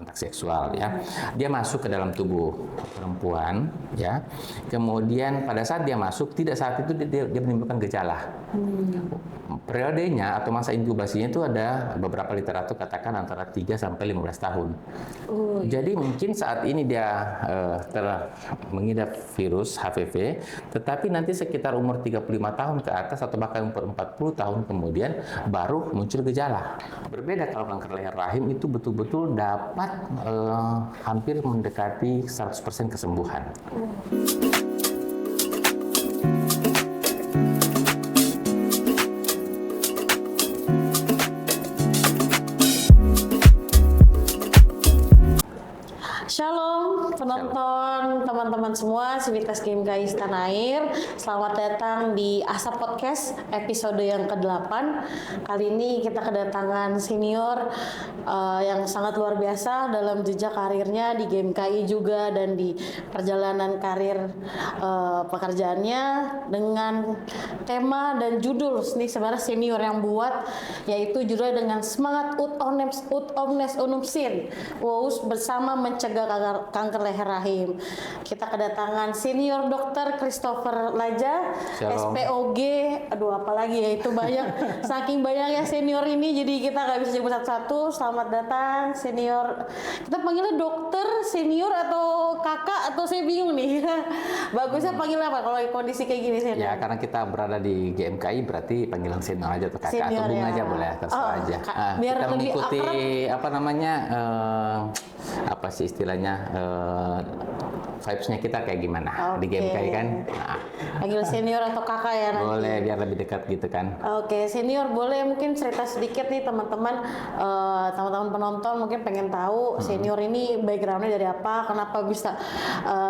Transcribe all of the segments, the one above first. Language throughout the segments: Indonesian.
kontak seksual ya. Dia masuk ke dalam tubuh perempuan ya. Kemudian pada saat dia masuk, tidak saat itu dia menimbulkan gejala. Periodenya atau masa inkubasinya itu ada beberapa literatur katakan antara 3 sampai 15 tahun. Jadi mungkin saat ini dia telah mengidap virus HPV, tetapi nanti sekitar umur 35 tahun ke atas atau bahkan umur 40 tahun kemudian baru muncul gejala. Berbeda kalau kanker leher rahim itu betul-betul dapat hampir mendekati 100% kesembuhan. Shalom penonton, teman-teman semua, Sivitas GMKI Tanah Air. Selamat datang di Asa Podcast episode yang ke-8. Kali ini kita kedatangan senior yang sangat luar biasa dalam jejak karirnya di GMKI juga dan di perjalanan karir pekerjaannya dengan tema dan judul ini sebenarnya senior yang buat, yaitu judulnya dengan semangat ut omnes unum sin bersama mencegah kanker leher rahim. Kita kedatangan senior dokter Christopher Laja, SPOG, apalagi ya, itu banyak, saking banyaknya senior ini jadi kita nggak bisa sebut satu-satu. Selamat datang senior. Kita panggilnya dokter, senior atau kakak atau saya bingung nih. Bagusnya panggil apa kalau kondisi kayak gini senior? Ya karena kita berada di GMKI berarti panggilan senior aja atau kakak senior, atau bung aja boleh, terserah aja. Biar kita mengikuti akrab. apa namanya apa sih istilahnya vibes-nya kita kayak gimana di GMKI kan? Panggil senior atau kakak ya nanti. Boleh biar lebih dekat gitu kan? Oke, senior boleh mungkin cerita sedikit nih teman-teman penonton mungkin pengen tahu senior ini backgroundnya dari apa, kenapa bisa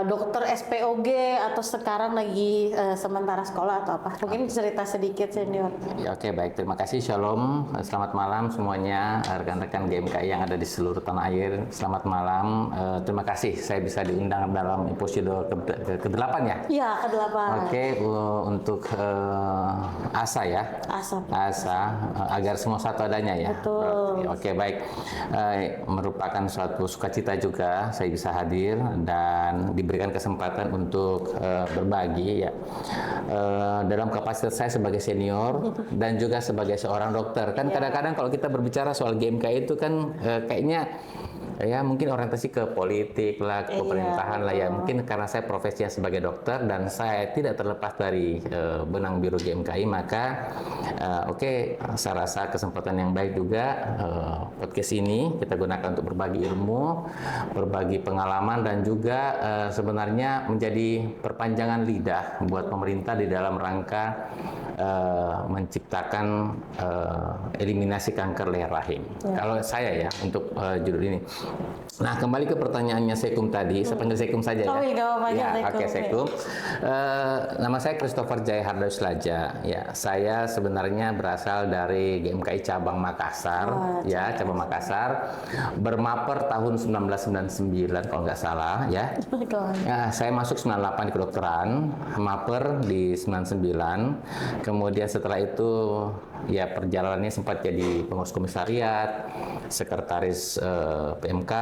dokter SPOG atau sekarang lagi sementara sekolah atau apa? Mungkin cerita sedikit senior. Ya, oke, baik, terima kasih. Shalom, selamat malam semuanya rekan-rekan GMKI yang ada di seluruh tanah air. Selamat malam, terima kasih saya bisa diundang dalam episode ke-8 ya? Iya, ke-8. Oke, untuk ASA ya? ASA, agar semua satu adanya ya? Betul. Oke, baik. Merupakan suatu sukacita juga saya bisa hadir dan diberikan kesempatan untuk berbagi ya. Dalam kapasitas saya sebagai senior dan juga sebagai seorang dokter. Kan kadang-kadang kalau kita berbicara soal GMKI itu kan kayaknya ya mungkin orientasi ke politik lah, ke pemerintahan lah ya. Mungkin karena saya profesinya sebagai dokter dan saya tidak terlepas dari benang biru GMKI, maka saya rasa kesempatan yang baik juga podcast ini kita gunakan untuk berbagi ilmu, berbagi pengalaman dan juga sebenarnya menjadi perpanjangan lidah buat pemerintah di dalam rangka menciptakan eliminasi kanker leher rahim. Kalau saya ya untuk judul ini. Nah, kembali ke pertanyaannya Sekum tadi, saya panggil Sekum saja ya. Oke, Sekum. Nama saya Christopher Jaya Hardaus Laja. Ya, saya sebenarnya berasal dari GMKI cabang Makassar, cabang Makassar. Bermaper tahun 1999 kalau nggak salah ya. Saya masuk 98 di kedokteran, maper di 99. Kemudian setelah itu ya perjalanannya sempat jadi pengurus komisariat, sekretaris PMK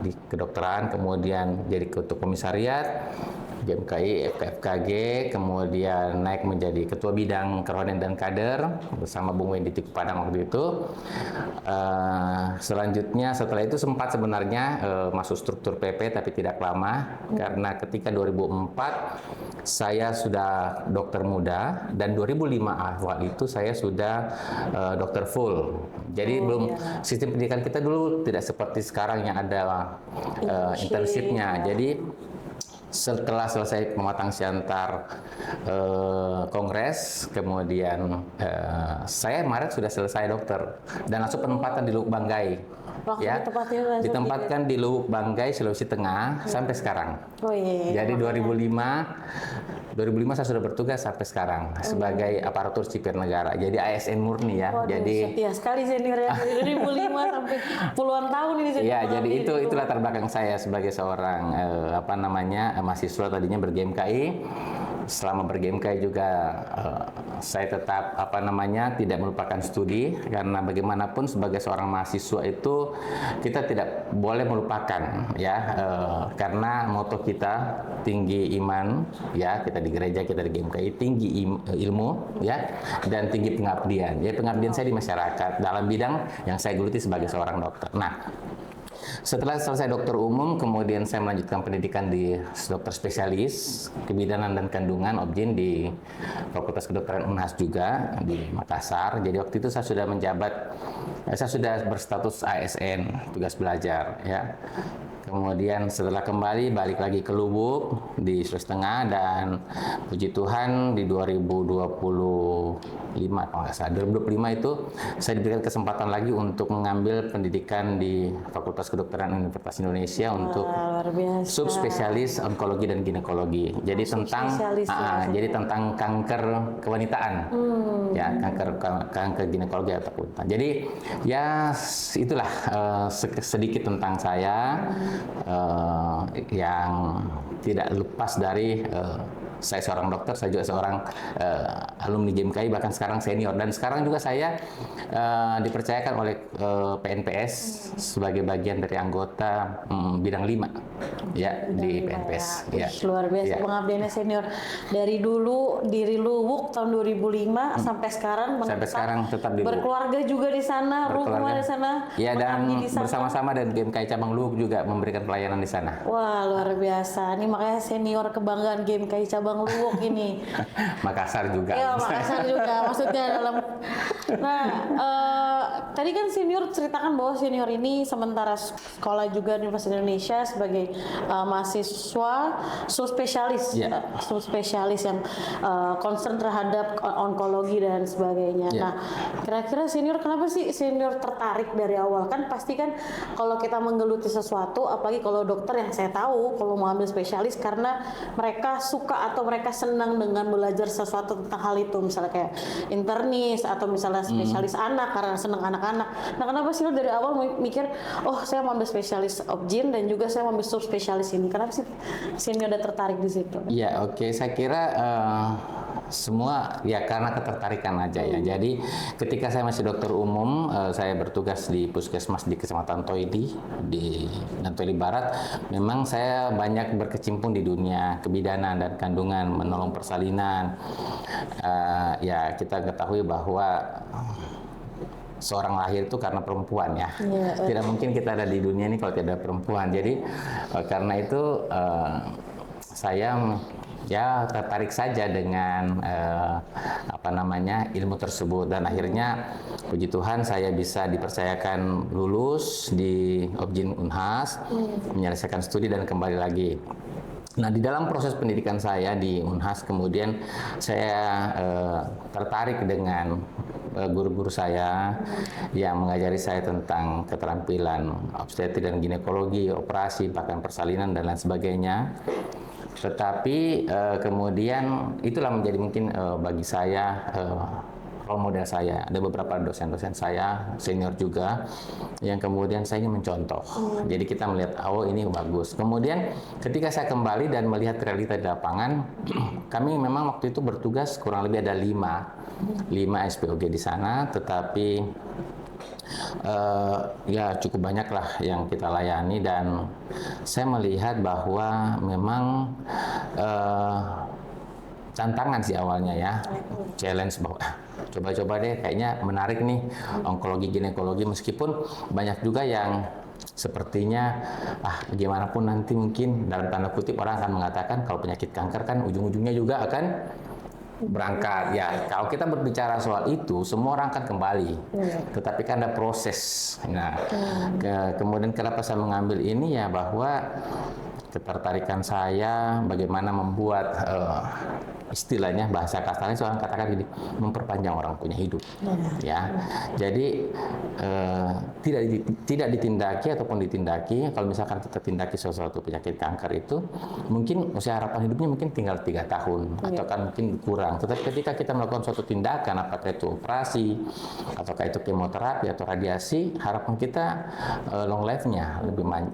di kedokteran, kemudian jadi ketua komisariat GMKI FKFKG, kemudian naik menjadi ketua bidang kerohanian dan kader bersama Bung Wendy Tiku Padang waktu itu. Selanjutnya setelah itu sempat sebenarnya masuk struktur PP tapi tidak lama karena ketika 2004 saya sudah dokter muda dan 2005 awal itu saya sudah dokter full. Jadi sistem pendidikan kita dulu tidak seperti sekarang yang ada internship-nya. Jadi setelah selesai pematang siantar kongres, kemudian saya Maret sudah selesai dokter dan langsung penempatan di Lubuk Banggai. Ditempatkan di Lubuk Banggai, Sulawesi Tengah sampai sekarang. Jadi 2005 saya sudah bertugas sampai sekarang sebagai aparatur sipil negara. Jadi ASN murni ya. Jadi setia sekali senior ya. 2005 sampai puluhan tahun ini. Iya, jadi itu latar belakang saya sebagai seorang mahasiswa tadinya ber-GMKI. selama ber-GMK juga saya tetap tidak melupakan studi, karena bagaimanapun sebagai seorang mahasiswa itu kita tidak boleh melupakan ya, karena moto kita tinggi iman ya, kita di gereja, kita di GMKI, tinggi ilmu ya, dan tinggi pengabdian. Ya, pengabdian saya di masyarakat dalam bidang yang saya geluti sebagai seorang dokter. Nah, setelah selesai dokter umum, kemudian saya melanjutkan pendidikan di dokter spesialis kebidanan dan kandungan (OBGYN) di Fakultas Kedokteran Unhas juga di Makassar. Jadi waktu itu saya sudah berstatus ASN, tugas belajar ya. Kemudian setelah kembali balik lagi ke Lubuk di Sulawesi Tengah, dan puji Tuhan di 2025 kalau nggak salah, 2025 itu saya diberikan kesempatan lagi untuk mengambil pendidikan di Fakultas Kedokteran Universitas Indonesia untuk subspesialis onkologi dan ginekologi. Jadi tentang kanker kewanitaan. Ya, kanker ginekologi atau kewanitaan. Jadi ya itulah sedikit tentang saya. Yang tidak lepas dari saya seorang dokter, saya juga seorang alumni GMKI, bahkan sekarang senior, dan sekarang juga saya dipercayakan oleh PNPS sebagai bagian dari anggota bidang 5 ya di PNPS. Ya. Luar biasa pengabdiannya senior dari dulu di Lubuk tahun 2005 sampai sekarang tetap di Lubuk. Berkeluarga juga di sana, rumah di sana. Ya, dan bersama-sama dan GMKI cabang Lubuk juga memberikan pelayanan di sana. Wah, luar biasa. Ini makanya senior kebanggaan GMKI cabang Lubuk ini. Makassar juga. Iya, Makassar juga. Maksudnya dalam. Nah, tadi kan senior ceritakan bahwa senior ini sementara sekolah juga di Universitas Indonesia sebagai mahasiswa subspesialis, subspesialis yang concern terhadap onkologi dan sebagainya. Nah, kira-kira senior kenapa sih senior tertarik dari awal? Kan pasti kan kalau kita menggeluti sesuatu, apalagi kalau dokter yang saya tahu kalau mau ambil spesialis karena mereka suka atau mereka senang dengan belajar sesuatu tentang hal itu, misalnya kayak internis atau misalnya spesialis anak karena senang anak-anak. Nah, kenapa sih dari awal mikir, oh saya mau ambil spesialis OBGYN dan juga saya mau ambil subspesialis ini? Kenapa sih senior udah tertarik di situ? Ya, oke. Saya kira semua ya karena ketertarikan aja ya. Jadi ketika saya masih dokter umum, saya bertugas di puskesmas di Kecamatan Toidi di Toidi Barat. Memang saya banyak berkecimpung di dunia kebidanan dan kandungan, menolong persalinan. Ya, kita ketahui bahwa seorang lahir itu karena perempuan ya. Tidak mungkin kita ada di dunia ini kalau tidak ada perempuan. Jadi karena itu saya ya tertarik saja dengan ilmu tersebut, dan akhirnya puji Tuhan saya bisa dipercayakan lulus di OBGYN Unhas, menyelesaikan studi dan kembali lagi. Nah, di dalam proses pendidikan saya di Unhas kemudian saya tertarik dengan guru-guru saya yang mengajari saya tentang keterampilan obstetrik dan ginekologi, operasi, bahkan persalinan dan lain sebagainya. Tetapi kemudian itulah menjadi mungkin bagi saya role model saya. Ada beberapa dosen-dosen saya, senior juga, yang kemudian saya ingin mencontoh. Jadi kita melihat, oh ini bagus. Kemudian ketika saya kembali dan melihat realita di lapangan, kami memang waktu itu bertugas kurang lebih ada 5 SPOG di sana, tetapi ya cukup banyak lah yang kita layani, dan saya melihat bahwa memang tantangan sih awalnya ya, challenge bahwa coba-coba deh kayaknya menarik nih onkologi ginekologi, meskipun banyak juga yang sepertinya gimana pun nanti mungkin dalam tanda kutip orang akan mengatakan kalau penyakit kanker kan ujung-ujungnya juga akan berangkat ya. Kalau kita berbicara soal itu, semua orang akan kembali, tetapi kan ada proses. Nah, kemudian kenapa saya mengambil ini ya, bahwa ketertarikan saya bagaimana membuat istilahnya bahasa kasarnya seorang katakan gini, memperpanjang orang punya hidup, ya. Jadi tidak ditindaki ataupun ditindaki. Kalau misalkan kita tindaki sesuatu penyakit kanker itu, mungkin usia harapan hidupnya mungkin tinggal 3 tahun atau kan mungkin kurang. Tetapi ketika kita melakukan suatu tindakan, apakah itu operasi, ataukah itu kemoterapi atau radiasi, harapan kita long life-nya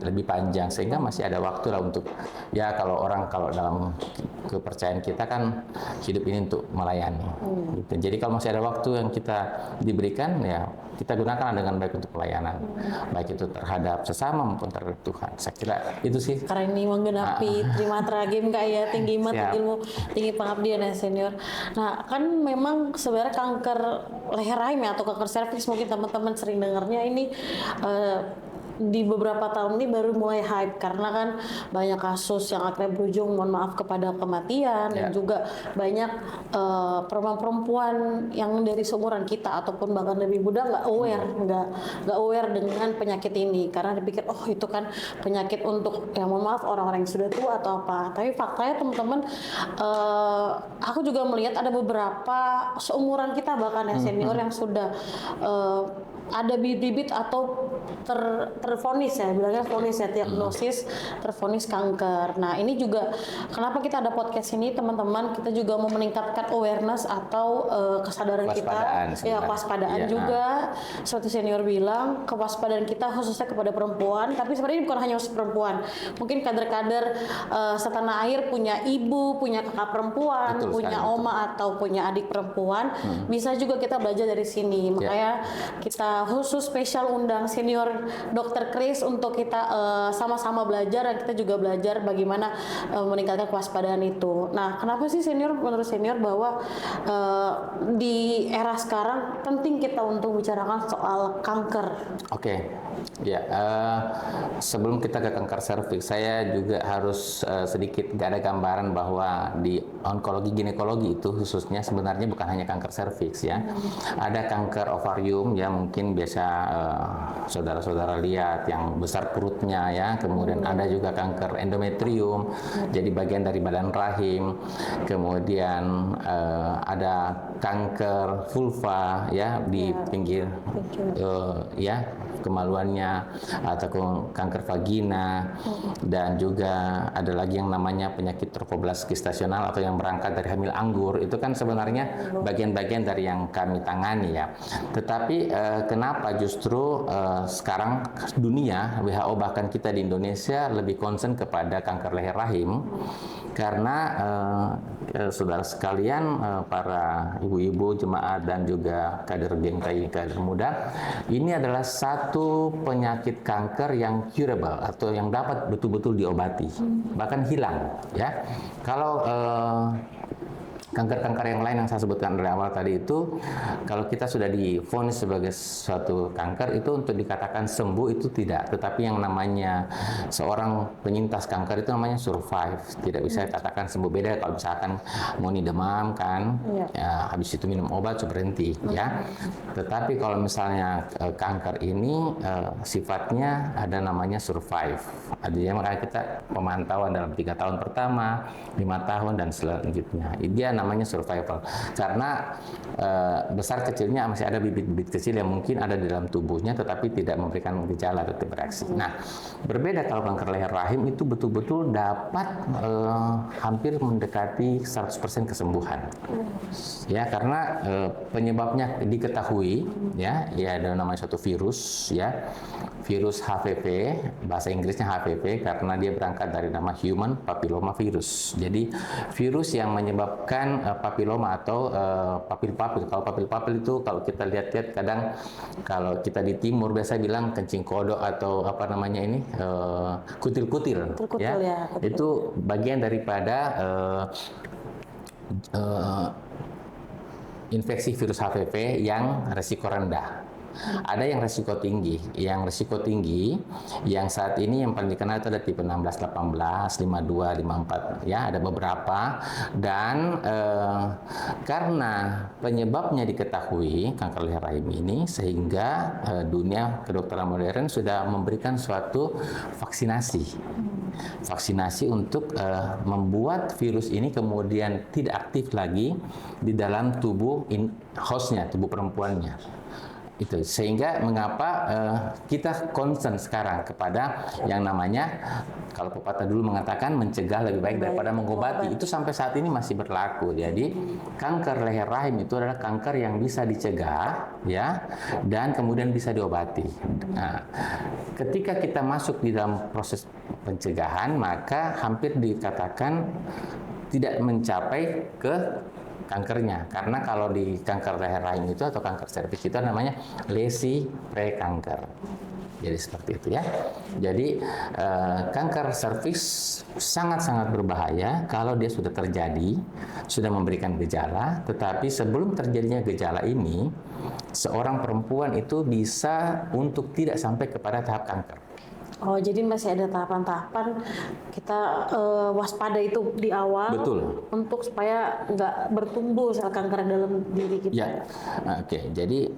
lebih panjang, sehingga masih ada waktu lah untuk, ya kalau dalam kepercayaan kita kan hidup ini untuk melayani. Gitu. Jadi kalau masih ada waktu yang kita diberikan, ya kita gunakan dengan baik untuk pelayanan, baik itu terhadap sesama maupun terhadap Tuhan. Saya kira itu sih. Karena ini menggenapi Trimatra Game Kak ya, tinggi iman, tinggi ilmu, tinggi pengabdian ya senior. Nah kan memang sebenarnya kanker leher rahim ya, atau kanker serviks mungkin teman-teman sering dengarnya ini di beberapa tahun ini baru mulai hype karena kan banyak kasus yang akhirnya berujung mohon maaf kepada kematian dan juga banyak perempuan-perempuan yang dari seumuran kita ataupun bahkan lebih muda nggak aware dengan penyakit ini karena dipikir oh itu kan penyakit untuk ya mohon maaf orang-orang yang sudah tua atau apa. Tapi faktanya teman-teman aku juga melihat ada beberapa seumuran kita bahkan ya senior yang sudah ada bibit-bibit atau tervonis ya, bilangnya vonis ya, diagnosis tervonis kanker. Nah ini juga kenapa kita ada podcast ini teman-teman, kita juga mau meningkatkan awareness atau kesadaran kita, ya kewaspadaan juga. Seperti senior bilang, kewaspadaan kita khususnya kepada perempuan, tapi sebenarnya bukan hanya khusus perempuan. Mungkin kader-kader setanah air punya ibu, punya kakak perempuan, punya oma atau punya adik perempuan, bisa juga kita belajar dari sini. Makanya kita khusus spesial undang senior Dr. Chris untuk kita sama-sama belajar dan kita juga belajar bagaimana meningkatkan kewaspadaan itu. Nah, kenapa sih senior menurut senior bahwa di era sekarang penting kita untuk bicarakan soal kanker? Oke. Ya, sebelum kita ke kanker serviks, saya juga harus sedikit ada gambaran bahwa di onkologi ginekologi itu khususnya sebenarnya bukan hanya kanker serviks ya. Ada kanker ovarium ya, mungkin biasa saudara-saudara lihat yang besar perutnya ya. Kemudian ada juga kanker endometrium, jadi bagian dari badan rahim. Kemudian ada kanker vulva ya di pinggir ya kemaluannya, atau kanker vagina, dan juga ada lagi yang namanya penyakit trofoblast gestasional atau yang berangkat dari hamil anggur. Itu kan sebenarnya bagian-bagian dari yang kami tangani ya. Tetapi kenapa justru sekarang dunia, WHO bahkan kita di Indonesia lebih concern kepada kanker leher rahim? Karena saudara sekalian, para ibu-ibu jemaat dan juga kader BMKI, kader muda, ini adalah satu penyakit kanker yang curable atau yang dapat betul-betul diobati, bahkan hilang ya. Kalau kanker-kanker yang lain yang saya sebutkan dari awal tadi itu, kalau kita sudah divonis sebagai suatu kanker, itu untuk dikatakan sembuh itu tidak. Tetapi yang namanya seorang penyintas kanker itu namanya survive. Tidak bisa dikatakan sembuh. Beda kalau misalkan mau demam kan, ya, habis itu minum obat berhenti ya. Tetapi kalau misalnya kanker ini sifatnya ada namanya survive. Artinya makanya kita pemantauan dalam 3 tahun pertama, 5 tahun dan selanjutnya. Dia namanya survival karena besar kecilnya masih ada bibit-bibit kecil yang mungkin ada di dalam tubuhnya tetapi tidak memberikan gejala atau bereaksi. Nah, berbeda kalau kanker leher rahim itu betul-betul dapat hampir mendekati 100% kesembuhan. Ya, karena penyebabnya diketahui ya ada namanya suatu virus ya. Virus HPV, bahasa Inggrisnya HPV karena dia berangkat dari nama human papilloma virus. Jadi virus yang menyebabkan papiloma atau papil-papil. Kalau papil-papil itu kalau kita lihat-lihat kadang kalau kita di timur biasa bilang kencing kodok atau apa namanya ini kutil-kutil ya. Itu bagian daripada infeksi virus HPV yang resiko rendah. Ada yang resiko tinggi. Yang resiko tinggi yang saat ini yang paling dikenal itu ada tipe 16, 18, 52, 54 ya, ada beberapa. Dan karena penyebabnya diketahui kanker leher rahim ini, sehingga dunia kedokteran modern sudah memberikan suatu vaksinasi untuk membuat virus ini kemudian tidak aktif lagi di dalam tubuh hostnya, tubuh perempuannya. Itu sehingga mengapa kita concern sekarang kepada yang namanya, kalau pepatah dulu mengatakan mencegah lebih baik daripada mengobati. Itu sampai saat ini masih berlaku. Jadi kanker leher rahim itu adalah kanker yang bisa dicegah ya, dan kemudian bisa diobati. Nah, ketika kita masuk di dalam proses pencegahan, maka hampir dikatakan tidak mencapai ke kankernya. Karena kalau di kanker leher rahim itu atau kanker serviks itu namanya lesi prekanker. Jadi seperti itu ya. Jadi kanker serviks sangat-sangat berbahaya kalau dia sudah terjadi, sudah memberikan gejala, tetapi sebelum terjadinya gejala ini, seorang perempuan itu bisa untuk tidak sampai kepada tahap kanker. Oh, jadi masih ada tahapan-tahapan kita waspada itu di awal. Betul. Untuk supaya nggak bertumbuh sel kanker dalam diri kita. Ya, oke. Jadi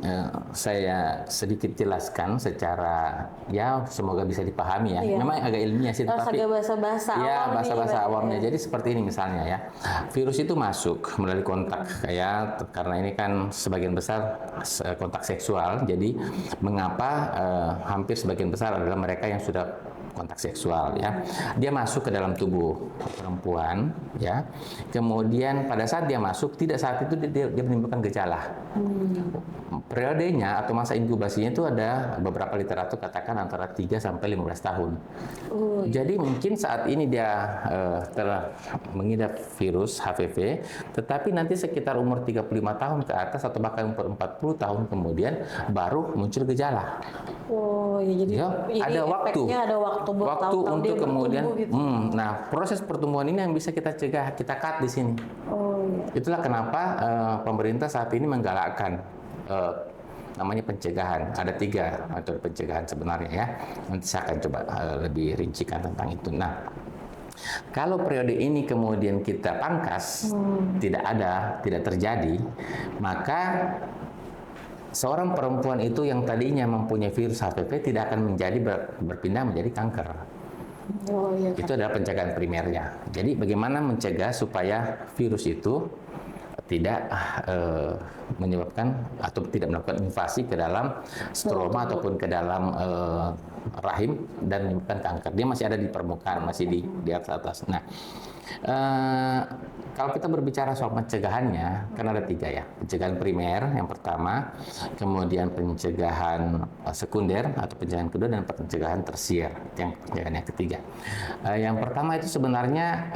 saya sedikit jelaskan secara ya semoga bisa dipahami ya. Iya. Memang agak ilmiah sih, tapi agak bahasa-bahasa ya bahasa-bahasa awamnya. Ya. Jadi seperti ini misalnya ya, virus itu masuk melalui kontak ya, karena ini kan sebagian besar kontak seksual. Jadi mengapa hampir sebagian besar adalah mereka yang sudah kontak seksual ya. Dia masuk ke dalam tubuh perempuan ya. Kemudian pada saat dia masuk, tidak saat itu dia menimbulkan gejala. Periodenya atau masa inkubasinya itu ada beberapa literatur katakan antara 3 sampai 15 tahun. Jadi mungkin saat ini dia telah mengidap virus HPV, tetapi nanti sekitar umur 35 tahun ke atas atau bahkan umur 40 tahun kemudian baru muncul gejala. Oh, ya jadi ada waktu. Ada waktu untuk kemudian gitu. Nah, proses pertumbuhan ini yang bisa kita cegah, kita cut di sini. Oh, iya. Itulah kenapa pemerintah saat ini menggalakkan namanya pencegahan. Ada 3 metode pencegahan sebenarnya ya. Nanti saya akan coba lebih rincikan tentang itu. Nah, kalau periode ini kemudian kita pangkas, tidak terjadi, maka seorang perempuan itu yang tadinya mempunyai virus HPV tidak akan berpindah menjadi kanker. Oh, iya, Itu adalah pencegahan primernya. Jadi bagaimana mencegah supaya virus itu tidak menyebabkan atau tidak melakukan invasi ke dalam stroma ataupun ke dalam rahim dan menyebabkan kanker. Dia masih ada di permukaan, masih di atas. Nah, kalau kita berbicara soal pencegahannya, kan ada 3 ya. Pencegahan primer yang pertama, kemudian pencegahan sekunder atau pencegahan kedua, dan pencegahan tersier yang pencegahan yang ketiga. Yang pertama itu sebenarnya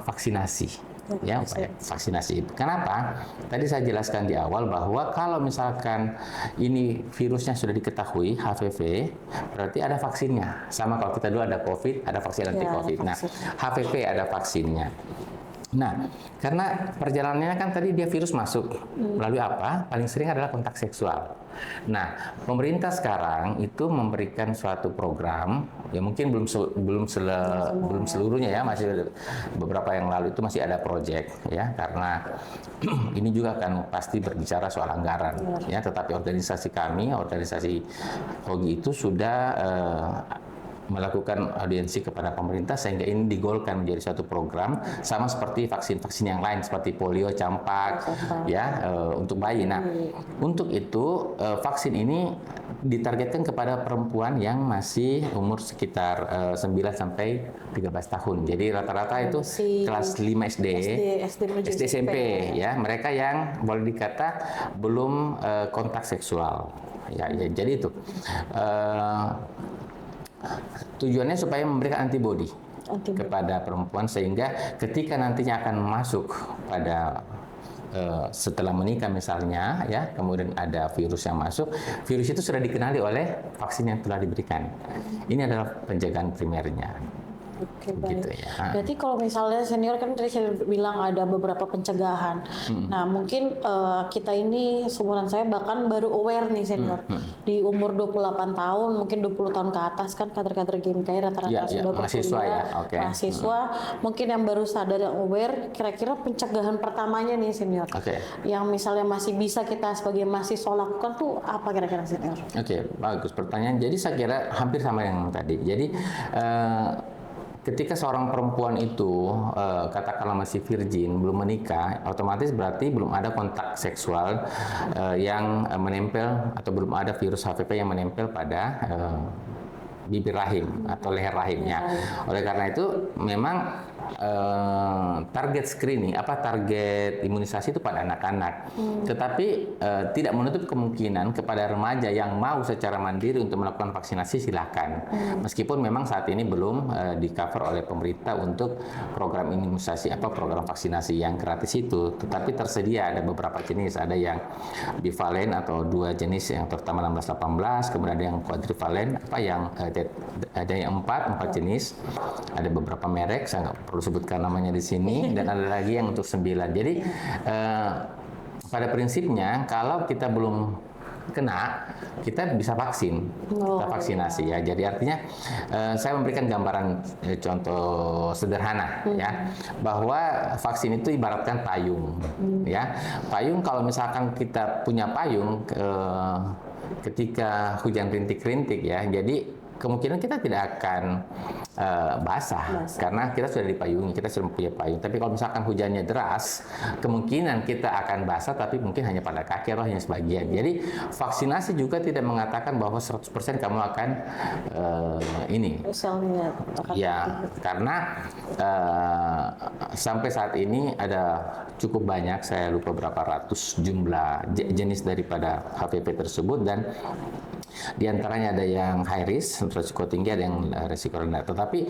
vaksinasi. Ya, upaya vaksinasi. Kenapa? Tadi saya jelaskan di awal bahwa kalau misalkan ini virusnya sudah diketahui HPV, berarti ada vaksinnya. Sama kalau kita dulu ada COVID, ada vaksin anti COVID. Nah, HPV ada vaksinnya. Nah, karena perjalanannya kan tadi dia virus masuk melalui apa? Paling sering adalah kontak seksual. Nah, pemerintah sekarang itu memberikan suatu program, ya mungkin belum seluruhnya ya, masih beberapa yang lalu itu masih ada proyek ya, karena ini juga kan pasti berbicara soal anggaran ya, tetapi organisasi kami, organisasi HOGI itu sudah melakukan audiensi kepada pemerintah sehingga ini digolkan menjadi suatu program sama seperti vaksin-vaksin yang lain seperti polio, campak ya untuk bayi. Nah, untuk itu vaksin ini ditargetkan kepada perempuan yang masih umur sekitar 9 sampai 13 tahun. Jadi rata-rata itu kelas 5 SD SMP ya. Mereka yang boleh dikata belum kontak seksual. Ya, jadi itu. Tujuannya supaya memberikan antibodi kepada perempuan sehingga ketika nantinya akan masuk pada setelah menikah misalnya ya, kemudian ada virus yang masuk, virus itu sudah dikenali oleh vaksin yang telah diberikan. Ini adalah pencegahan primernya. Oke, baik. Gitu ya. Berarti kalau misalnya senior kan tadi saya bilang ada beberapa pencegahan. Nah, mungkin kita ini seumuran saya bahkan baru aware nih senior. Di umur 28 tahun, mungkin 20 tahun ke atas kan kader-kader GMKI rata-rata sudah mahasiswa ya. Mahasiswa mungkin yang baru sadar, yang aware, kira-kira pencegahan pertamanya nih senior. Yang misalnya masih bisa kita sebagai mahasiswa lakukan tuh apa kira-kira senior? Bagus pertanyaan. Jadi saya kira hampir sama yang tadi. Jadi ketika seorang perempuan itu katakanlah masih virgin, belum menikah, otomatis berarti belum ada kontak seksual yang menempel atau belum ada virus HPV yang menempel pada bibir rahim atau leher rahimnya. Oleh karena itu memang target screening, target imunisasi itu pada anak-anak. Tetapi tidak menutup kemungkinan kepada remaja yang mau secara mandiri untuk melakukan vaksinasi, silakan. Meskipun memang saat ini belum di-cover oleh pemerintah untuk program imunisasi, program vaksinasi yang gratis itu. Tetapi tersedia ada beberapa jenis, ada yang bivalen atau 2 jenis yang terutama 16-18, kemudian ada yang kuadrivalen, ada yang 4 jenis, ada beberapa merek, saya nggak perlu sebutkan namanya di sini, dan ada lagi yang untuk 9. Jadi pada prinsipnya kalau kita belum kena, kita bisa vaksin, kita vaksinasi ya. Jadi artinya saya memberikan gambaran contoh sederhana ya, bahwa vaksin itu ibaratkan payung ya. Payung, kalau misalkan kita punya payung ketika hujan rintik-rintik ya, jadi kemungkinan kita tidak akan basah karena kita sudah dipayungi, kita sudah punya payung. Tapi kalau misalkan hujannya deras, kemungkinan kita akan basah, tapi mungkin hanya pada kaki atau hanya sebagian. Jadi vaksinasi juga tidak mengatakan bahwa 100% kamu akan ini. Ya, karena sampai saat ini ada cukup banyak, saya lupa berapa ratus jumlah jenis daripada HPV tersebut, dan di antaranya ada yang high risk, risiko tinggi, ada yang risiko rendah. Tetapi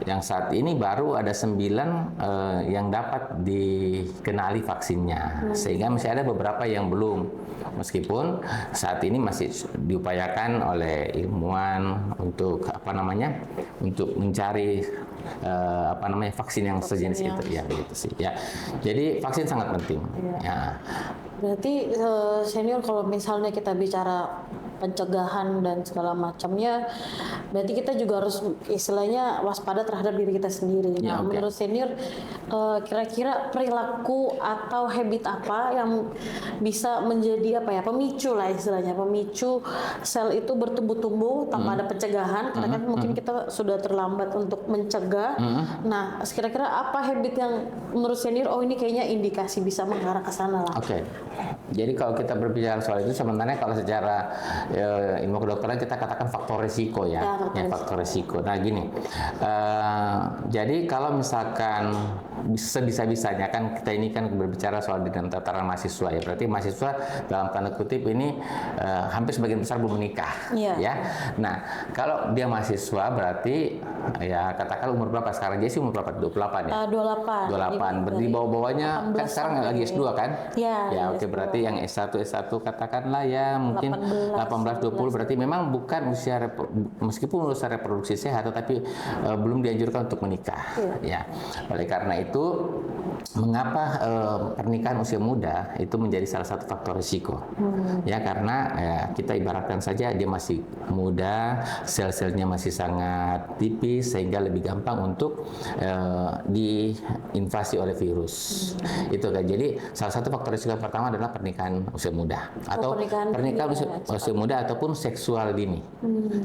yang saat ini baru ada 9 yang dapat dikenali vaksinnya, sehingga masih ada beberapa yang belum. Meskipun saat ini masih diupayakan oleh ilmuwan untuk untuk mencari vaksin yang sejenis itu ya, begitu sih ya. Jadi vaksin sangat penting. Ya. Berarti senior, kalau misalnya kita bicara pencegahan dan segala macamnya, berarti kita juga harus istilahnya waspada terhadap diri kita sendiri. Ya, menurut senior, kira-kira perilaku atau habit apa yang bisa menjadi pemicu lah istilahnya, pemicu sel itu bertumbuh-tumbuh tanpa ada pencegahan, karena kan mungkin kita sudah terlambat untuk mencegah. Nah, kira-kira apa habit yang menurut senior, ini kayaknya indikasi bisa mengarah ke sana lah. Oke. Jadi kalau kita berbicara soal itu, sebenarnya kalau secara ilmu kedokteran kita katakan faktor risiko ya, faktor risiko. Nah gini, jadi kalau misalkan sebisa-bisanya kan kita ini kan berbicara soal dengan tataran mahasiswa ya, berarti mahasiswa dalam tanda kutip ini hampir sebagian besar belum menikah ya. Nah kalau dia mahasiswa berarti ya katakan umur berapa sekarang? Jadi umur berapa? 28 ya? 28. Berarti bawah-bawahnya kan sekarang lagi S2 kan? Ya oke, berarti yang S1 katakanlah ya mungkin 18-20, berarti memang bukan usia meskipun usia reproduksi sehat, tetapi belum dianjurkan untuk menikah ya. Oleh karena itu mengapa pernikahan usia muda itu menjadi salah satu faktor risiko ya, karena kita ibaratkan saja dia masih muda, sel-selnya masih sangat tipis, sehingga lebih gampang untuk diinvasi oleh virus. Itu kan. Jadi salah satu faktor risiko yang pertama adalah pernikahan usia muda atau pernikahan usia muda ataupun seksual dini.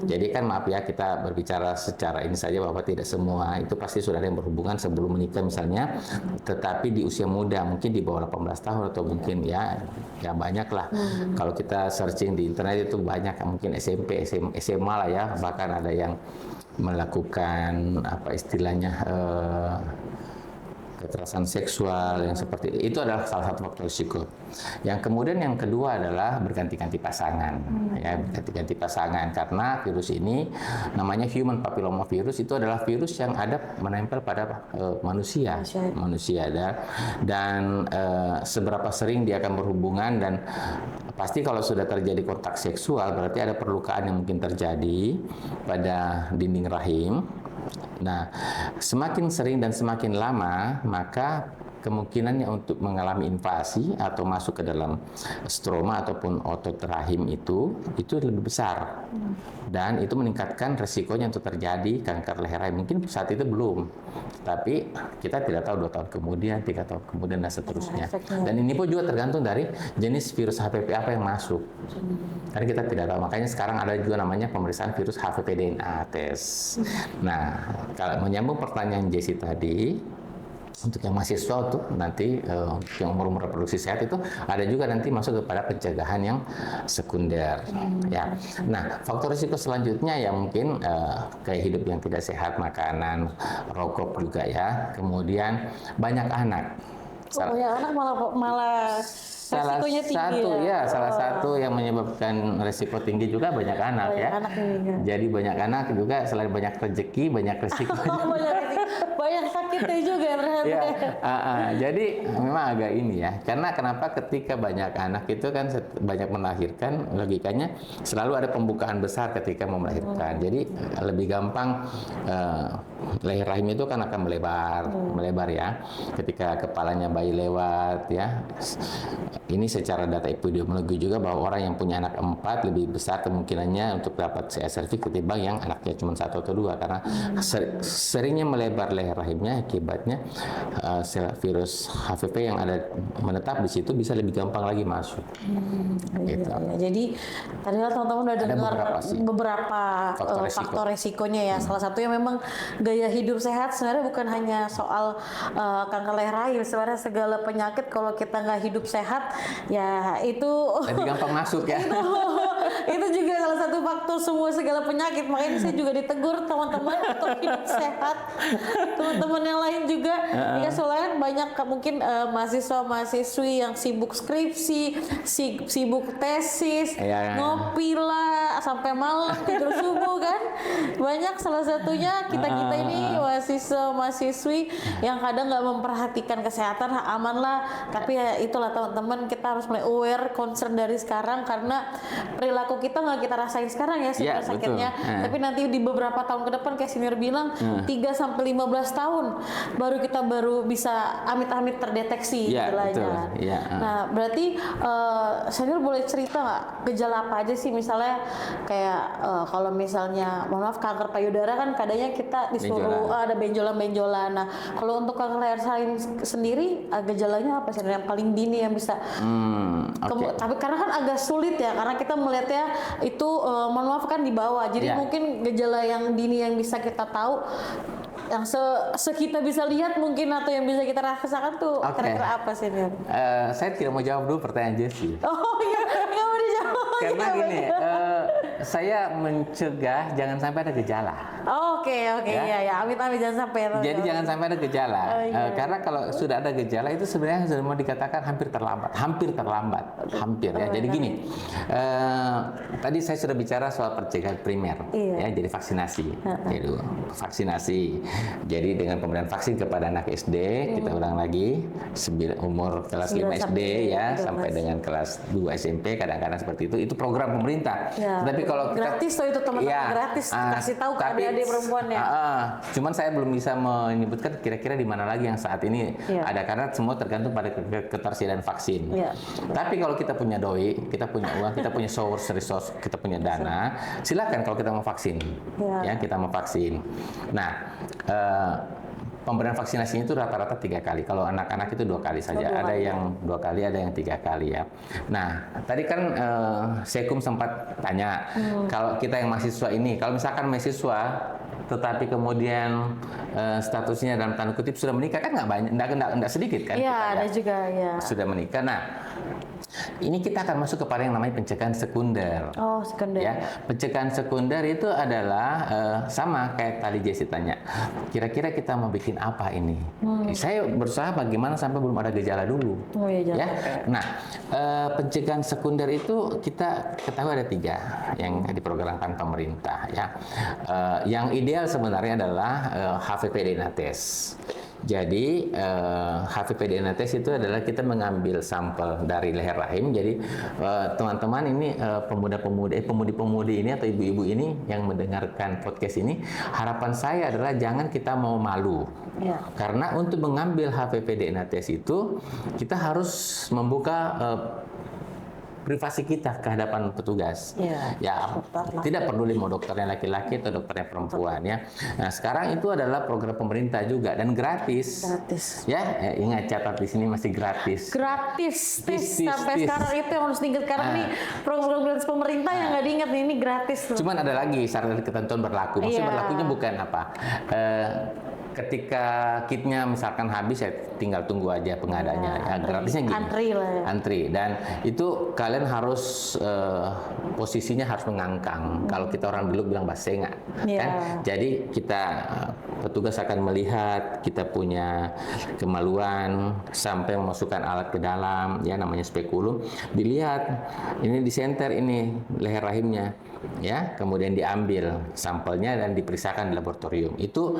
Jadi kan maaf ya, kita berbicara secara ini saja bahwa tidak semua itu pasti sudah ada yang berhubungan sebelum menikah misalnya, tetapi di usia muda mungkin di bawah 18 tahun atau mungkin ya banyak lah. Kalau kita searching di internet itu banyak, mungkin SMP, SMA lah ya, bahkan ada yang melakukan istilahnya kekerasan seksual yang seperti itu adalah salah satu faktor risiko. Yang kemudian yang kedua adalah berganti-ganti pasangan. Ya, berganti-ganti pasangan karena virus ini namanya human papilloma virus, itu adalah virus yang ada menempel pada manusia dan seberapa sering dia akan berhubungan, dan pasti kalau sudah terjadi kontak seksual berarti ada perlukaan yang mungkin terjadi pada dinding rahim. Nah, semakin sering dan semakin lama, maka kemungkinannya untuk mengalami invasi atau masuk ke dalam stroma ataupun otot rahim itu lebih besar, dan itu meningkatkan resikonya untuk terjadi kanker leher rahim. Mungkin saat itu belum, tapi kita tidak tahu 2 tahun kemudian, 3 tahun kemudian, dan seterusnya. Dan ini pun juga tergantung dari jenis virus HPV apa yang masuk, karena kita tidak tahu. Makanya sekarang ada juga namanya pemeriksaan virus HPV DNA tes. Nah, kalau menyambung pertanyaan Jessie tadi, untuk yang mahasiswa tuh nanti untuk yang umur reproduksi sehat itu ada juga nanti masuk kepada pencegahan yang sekunder ya. Nah, faktor risiko selanjutnya ya mungkin gaya hidup yang tidak sehat, makanan, rokok juga ya. Kemudian banyak anak. Banyak anak malah resikonya tinggi salah satu yang menyebabkan resiko tinggi juga banyak anak Jadi banyak anak juga selain banyak rezeki, banyak resiko. banyak sakitnya juga ternyata. Jadi memang agak ini ya. Karena kenapa ketika banyak anak itu kan banyak melahirkan, logikanya selalu ada pembukaan besar ketika mau melahirkan. Jadi lebih gampang leher rahim itu kan akan melebar ya. Ketika kepalanya bayi lewat ya. Ini secara data epidemiologi juga bahwa orang yang punya anak 4 lebih besar kemungkinannya untuk dapat CSRV ketimbang yang anaknya cuma 1 atau 2 karena seringnya melebar leher rahimnya akibatnya sel virus HPV yang ada menetap di situ bisa lebih gampang lagi masuk. Gitu. Jadi tadi teman-teman udah dengar beberapa faktor resikonya ya. Salah satunya memang gaya hidup sehat sebenarnya bukan hanya soal kanker leher rahim, sebenarnya segala penyakit kalau kita nggak hidup sehat ya itu lebih gampang masuk ya. Itu juga salah satu faktor semua segala penyakit. Makanya saya juga ditegur teman-teman untuk hidup sehat. Teman-teman yang lain juga ya soalnya banyak mungkin mahasiswa-mahasiswi yang sibuk skripsi, sibuk tesis, ngopi lah sampai malam tidur subuh kan. Banyak salah satunya kita ini mahasiswa-mahasiswi yang kadang nggak memperhatikan kesehatan, aman lah. Tapi ya itulah teman-teman, kita harus mulai aware, concern dari sekarang karena perilaku kita nggak kita rasain sekarang ya sakitnya. Tapi nanti di beberapa tahun ke depan kayak senior bilang 3-15 tahun baru kita bisa amit-amit terdeteksi gejalanya. Nah berarti senior boleh cerita nggak gejala apa aja sih, misalnya kayak kalau misalnya mohon maaf kanker payudara kan kadangnya kita disuruh ada benjolan-benjolan. Nah kalau untuk kanker leher rahim sendiri gejalanya apa sih yang paling dini yang bisa tapi karena kan agak sulit ya karena kita melihatnya itu mohon maaf kan di bawah, jadi mungkin gejala yang dini yang bisa kita tahu yang kita bisa lihat mungkin atau yang bisa kita rasakan tuh kira-kira apa sih Nian? Saya tidak mau jawab dulu pertanyaan Jessie. Oh iya, nggak mau dijawab. Karena gini, saya mencegah jangan sampai ada gejala. Oke, ya, amit-amit jangan sampai. Jadi jangan sampai ada gejala. Karena kalau sudah ada gejala itu sebenarnya sudah mau dikatakan hampir terlambat, ya. Jadi gini, tadi saya sudah bicara soal pencegahan primer, ya, jadi vaksinasi, Jadi dengan pemberian vaksin kepada anak SD, kita ulang lagi, umur kelas 5 SD ya, sampai dengan kelas 2 SMP, kadang-kadang seperti itu program pemerintah. Tapi kalau gratis itu teman-teman gratis, kasih tahu ke adik-adik perempuan ya. Cuman saya belum bisa menyebutkan kira-kira di mana lagi yang saat ini ada karena semua tergantung pada ketersediaan vaksin. Tapi kalau kita punya doi, kita punya uang, kita punya resource, kita punya dana, silakan kalau kita mau vaksin, ya kita mau vaksin. Nah, pemberian vaksinasinya itu rata-rata 3 kali. Kalau anak-anak itu 2 kali saja. Ada yang 2 kali, ada yang 3 kali ya. Nah, tadi kan Sekum sempat tanya, kalau kita yang mahasiswa ini, kalau misalkan mahasiswa tetapi kemudian statusnya dalam tanda kutip sudah menikah, kan nggak banyak, nggak sedikit kan? Iya, ada juga ya. Sudah menikah. Nah, ini kita akan masuk kepada yang namanya pencegahan sekunder. Oh, sekunder. Ya, pencegahan sekunder itu adalah sama kayak tadi Jessie tanya. Kira-kira kita mau bikin apa ini? Saya berusaha bagaimana sampai belum ada gejala dulu. Oh iya, ya. Nah, pencegahan sekunder itu kita ketahui ada 3 yang diprogramkan pemerintah. Ya, yang ideal sebenarnya adalah HPV DNA test. Jadi HPV DNA test itu adalah kita mengambil sampel dari leher rahim. Jadi teman-teman ini pemudi-pemudi ini atau ibu-ibu ini yang mendengarkan podcast ini, harapan saya adalah jangan kita mau malu. Karena untuk mengambil HPV DNA test itu kita harus membuka privasi kita ke hadapan petugas. Tidak peduli mau dokternya laki-laki atau dokternya perempuan ya. Nah, sekarang itu adalah program pemerintah juga dan gratis. Ya, ingat catat di sini masih gratis. Gratis. Sampai sekarang itu yang harus diingat karena nih program gratis pemerintah yang nggak diingat nih, ini gratis. Cuman ada lagi syarat dan ketentuan berlaku. Maksudnya berlakunya bukan apa? ketika kitnya misalkan habis ya tinggal tunggu aja pengadanya. Ya, gratisnya gini. Antri lah ya. Antri, dan itu kalian harus posisinya harus mengangkang. Kalau kita orang dulu bilang basenga, kan? Jadi kita petugas akan melihat kita punya kemaluan sampai memasukkan alat ke dalam, ya namanya spekulum. Dilihat ini di senter ini leher rahimnya, ya, kemudian diambil sampelnya dan diperiksakan di laboratorium. Itu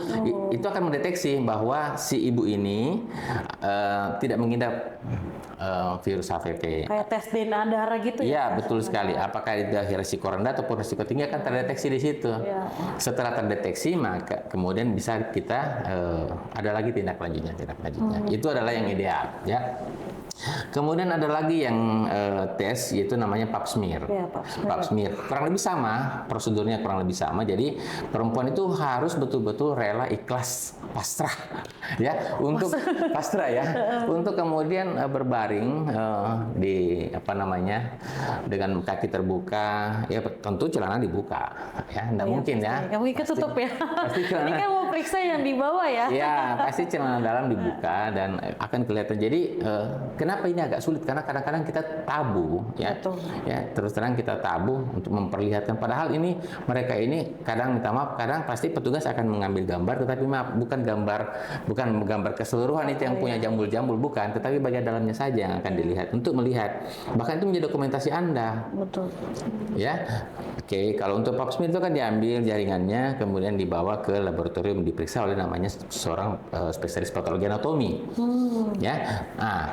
akan mendeteksi bahwa si ibu ini tidak mengidap virus HPV. Kayak tes DNA darah gitu ya? Iya, betul sekali. Apakah itu risiko rendah ataupun risiko tinggi akan terdeteksi di situ. Ya. Setelah terdeteksi, maka kemudian bisa kita ada lagi tindak lanjutnya. Itu adalah yang ideal, ya. Kemudian ada lagi yang tes, yaitu namanya pap smear. Ya, pap smear. Kurang lebih sama, prosedurnya kurang lebih sama. Jadi perempuan itu harus betul-betul rela, ikhlas, pasrah, ya, untuk pasrah ya, untuk kemudian berbaring di dengan kaki terbuka, ya tentu celana dibuka, ya, enggak mungkin pasti. Ya. Kamu ikut tutup ya. Pasti celana. Ini kan mau periksa yang di bawah ya. Ya, pasti celana dalam dibuka dan akan kelihatan. Jadi kenapa ini agak sulit? Karena kadang-kadang kita tabu, ya. Betul. Ya, terus terang kita tabu untuk memperlihatkan. Padahal ini mereka ini kadang minta maaf, kadang pasti petugas akan mengambil gambar, tetapi maaf, bukan gambar keseluruhan itu yang punya jambul-jambul, bukan, tetapi bagian dalamnya saja yang akan dilihat untuk melihat. Bahkan itu menjadi dokumentasi Anda. Betul. Ya. Oke, kalau untuk pap smear itu kan diambil jaringannya, kemudian dibawa ke laboratorium diperiksa oleh namanya seorang spesialis patologi anatomi. Ya. Nah,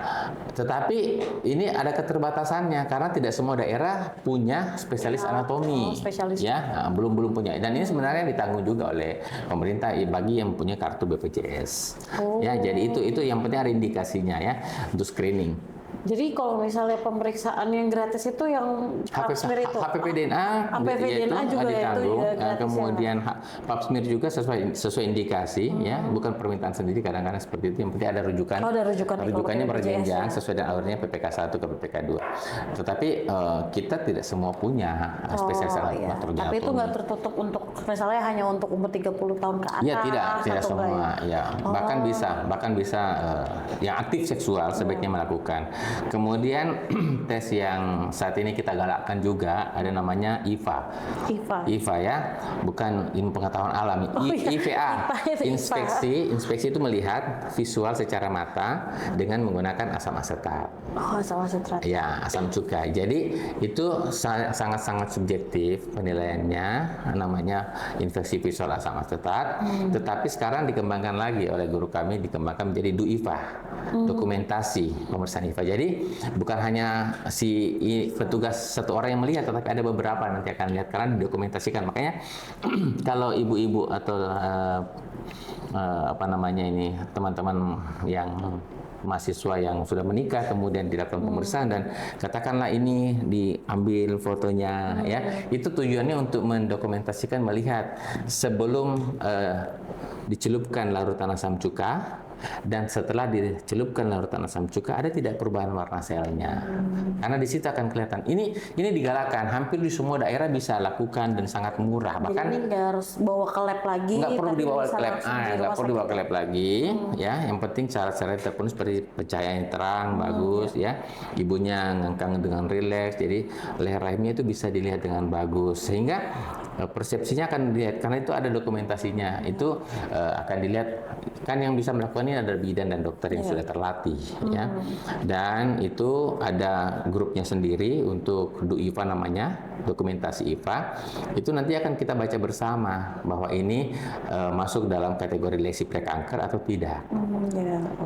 tetapi ini ada keterbatasannya karena tidak semua daerah punya spesialis anatomi. Spesialis. Ya, belum punya. Dan ini sebenarnya ditanggung juga oleh pemerintah bagi yang punya kartu BPJS. Ya, jadi itu yang penting ada indikasinya ya untuk screening. Jadi kalau misalnya pemeriksaan yang gratis itu yang pap smear itu HPV-DNA juga ditanggung. Kemudian pap smear juga sesuai indikasi, ya, bukan permintaan sendiri, kadang-kadang seperti itu. Yang penting ada rujukan. Ada rujukannya berjenjang sesuai dengan alurnya PPK 1 ke PPK 2. Tetapi kita tidak semua punya spesialis patologi. Tapi itu nggak tertutup untuk misalnya hanya untuk umur 30 tahun ke atas. Ya, tidak semua. Ya, bahkan bisa yang aktif seksual sebaiknya melakukan. Kemudian tes yang saat ini kita galakkan juga ada namanya IVA. IVA ya, bukan ilmu pengetahuan alam. IVA. Inspeksi itu melihat visual secara mata dengan menggunakan asam asetat. Asam asetat. Ya, asam cuka. Jadi itu sangat-sangat subjektif penilaiannya, namanya infeksi visual asam asetat. Tetapi sekarang dikembangkan lagi oleh guru kami, dikembangkan menjadi DUIVA, dokumentasi pemeriksaan IVA. Jadi bukan hanya si petugas satu orang yang melihat, tetapi ada beberapa nanti akan lihat karena didokumentasikan. Makanya kalau ibu-ibu atau teman-teman yang mahasiswa yang sudah menikah kemudian dilakukan pemeriksaan dan katakanlah ini diambil fotonya, ya, itu tujuannya untuk mendokumentasikan, melihat sebelum dicelupkan larutan asam cuka dan setelah dicelupkan larutan asam cuka ada tidak perubahan warna selnya. Karena di situ akan kelihatan. Ini digalakkan, hampir di semua daerah bisa lakukan dan sangat murah. Bahkan jadi nggak harus bawa ke lab lagi. Nggak perlu dibawa ke lab. Nggak perlu dibawa ke lab lagi. Ya, yang penting syarat-syarat terpenuhi seperti pencahayaan yang terang, bagus, ya. Ibunya ngangkang dengan rileks, jadi leher rahimnya itu bisa dilihat dengan bagus. Sehingga persepsinya akan dilihat karena itu ada dokumentasinya. Itu akan dilihat, kan yang bisa melakukan ini ada bidan dan dokter yang sudah terlatih, ya. Dan itu ada grupnya sendiri untuk DUIVA namanya, dokumentasi IVA. Itu nanti akan kita baca bersama bahwa ini masuk dalam kategori lesi prekanker atau tidak.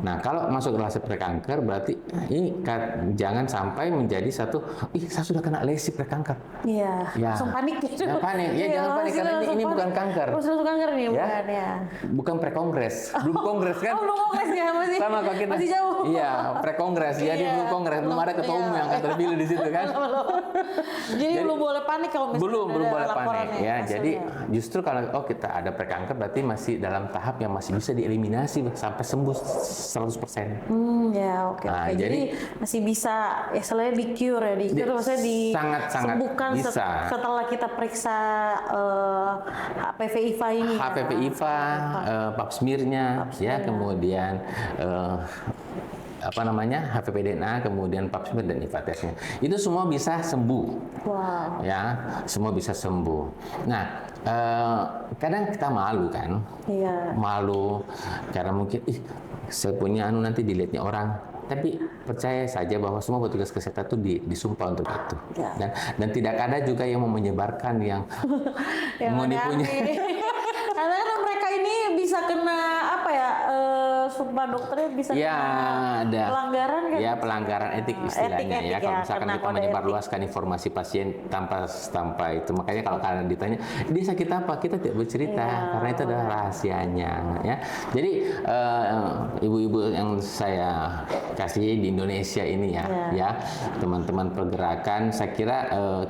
Nah, kalau masuk lesi prekanker berarti ini jangan sampai menjadi satu, saya sudah kena lesi prekanker. Iya. Langsung panik gitu. Ya, panik. Ya, jangan panik karena ini bukan kanker. Langsung kanker nih, bukan ya. Bukan pre-kongres. Belum kongres kan? Belum kongres ya, masih. Sama kok kita. Masih jauh. Iya, pre-kongres. Jadi belum kongres, belum ada ketua umum yang akan terpilih di situ kan. Jadi belum boleh panik kalau misalnya belum boleh panik ya. Hasilnya. Jadi justru kalau kita ada pre-kanker berarti masih dalam tahap yang masih bisa dieliminasi sampai sembuh 100%. Ya, oke. Nah, jadi masih bisa ya, selain di cure ya, maksudnya sangat disembuhkan bisa. setelah kita periksa HPV IVA ini. HPV IVA, pap smear-nya, ya, kemudian HPV DNA, kemudian pap smear dan IVA testnya. Itu semua bisa sembuh. Wow. Ya, semua bisa sembuh. Nah, kadang kita malu kan? Iya. Malu karena mungkin saya punya nanti dilihatnya orang. Tapi percaya saja bahwa semua petugas kesehatan itu disumpah untuk itu. Ya. Dan tidak ada juga yang mau menyebarkan yang mau dipunya. Karena mereka ini bisa kena sumpah dokternya bisa kena ada pelanggaran kan? Ya, pelanggaran etik istilahnya. Etik, kalau misalkan kita menyebarluaskan etik. informasi pasien tanpa itu. Makanya kalau kalian ditanya, dia sakit apa? Kita tidak bercerita karena itu adalah rahasianya. Ya. Jadi ibu-ibu yang saya kasih di Indonesia ini ya teman-teman pergerakan, saya kira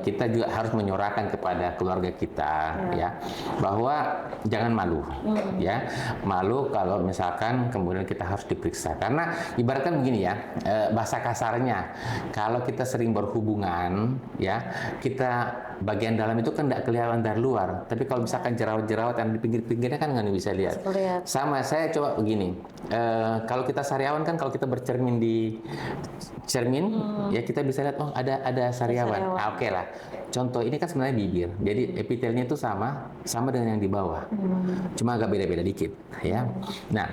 kita juga harus menyuarakan kepada keluarga kita ya bahwa jangan malu ya, malu kalau misalkan kemudian kita harus diperiksa, karena ibaratkan begini ya, bahasa kasarnya kalau kita sering berhubungan ya, kita bagian dalam itu kan tidak kelihatan dari luar, tapi kalau misalkan jerawat-jerawat yang di pinggir-pinggirnya kan nggak bisa lihat. Sama saya coba begini, kalau kita sariawan kan, kalau kita bercermin di cermin ya kita bisa lihat ada sariawan. Oke lah. Contoh ini kan sebenarnya bibir. Jadi epitelnya itu sama dengan yang di bawah. Cuma agak beda-beda dikit ya. Nah,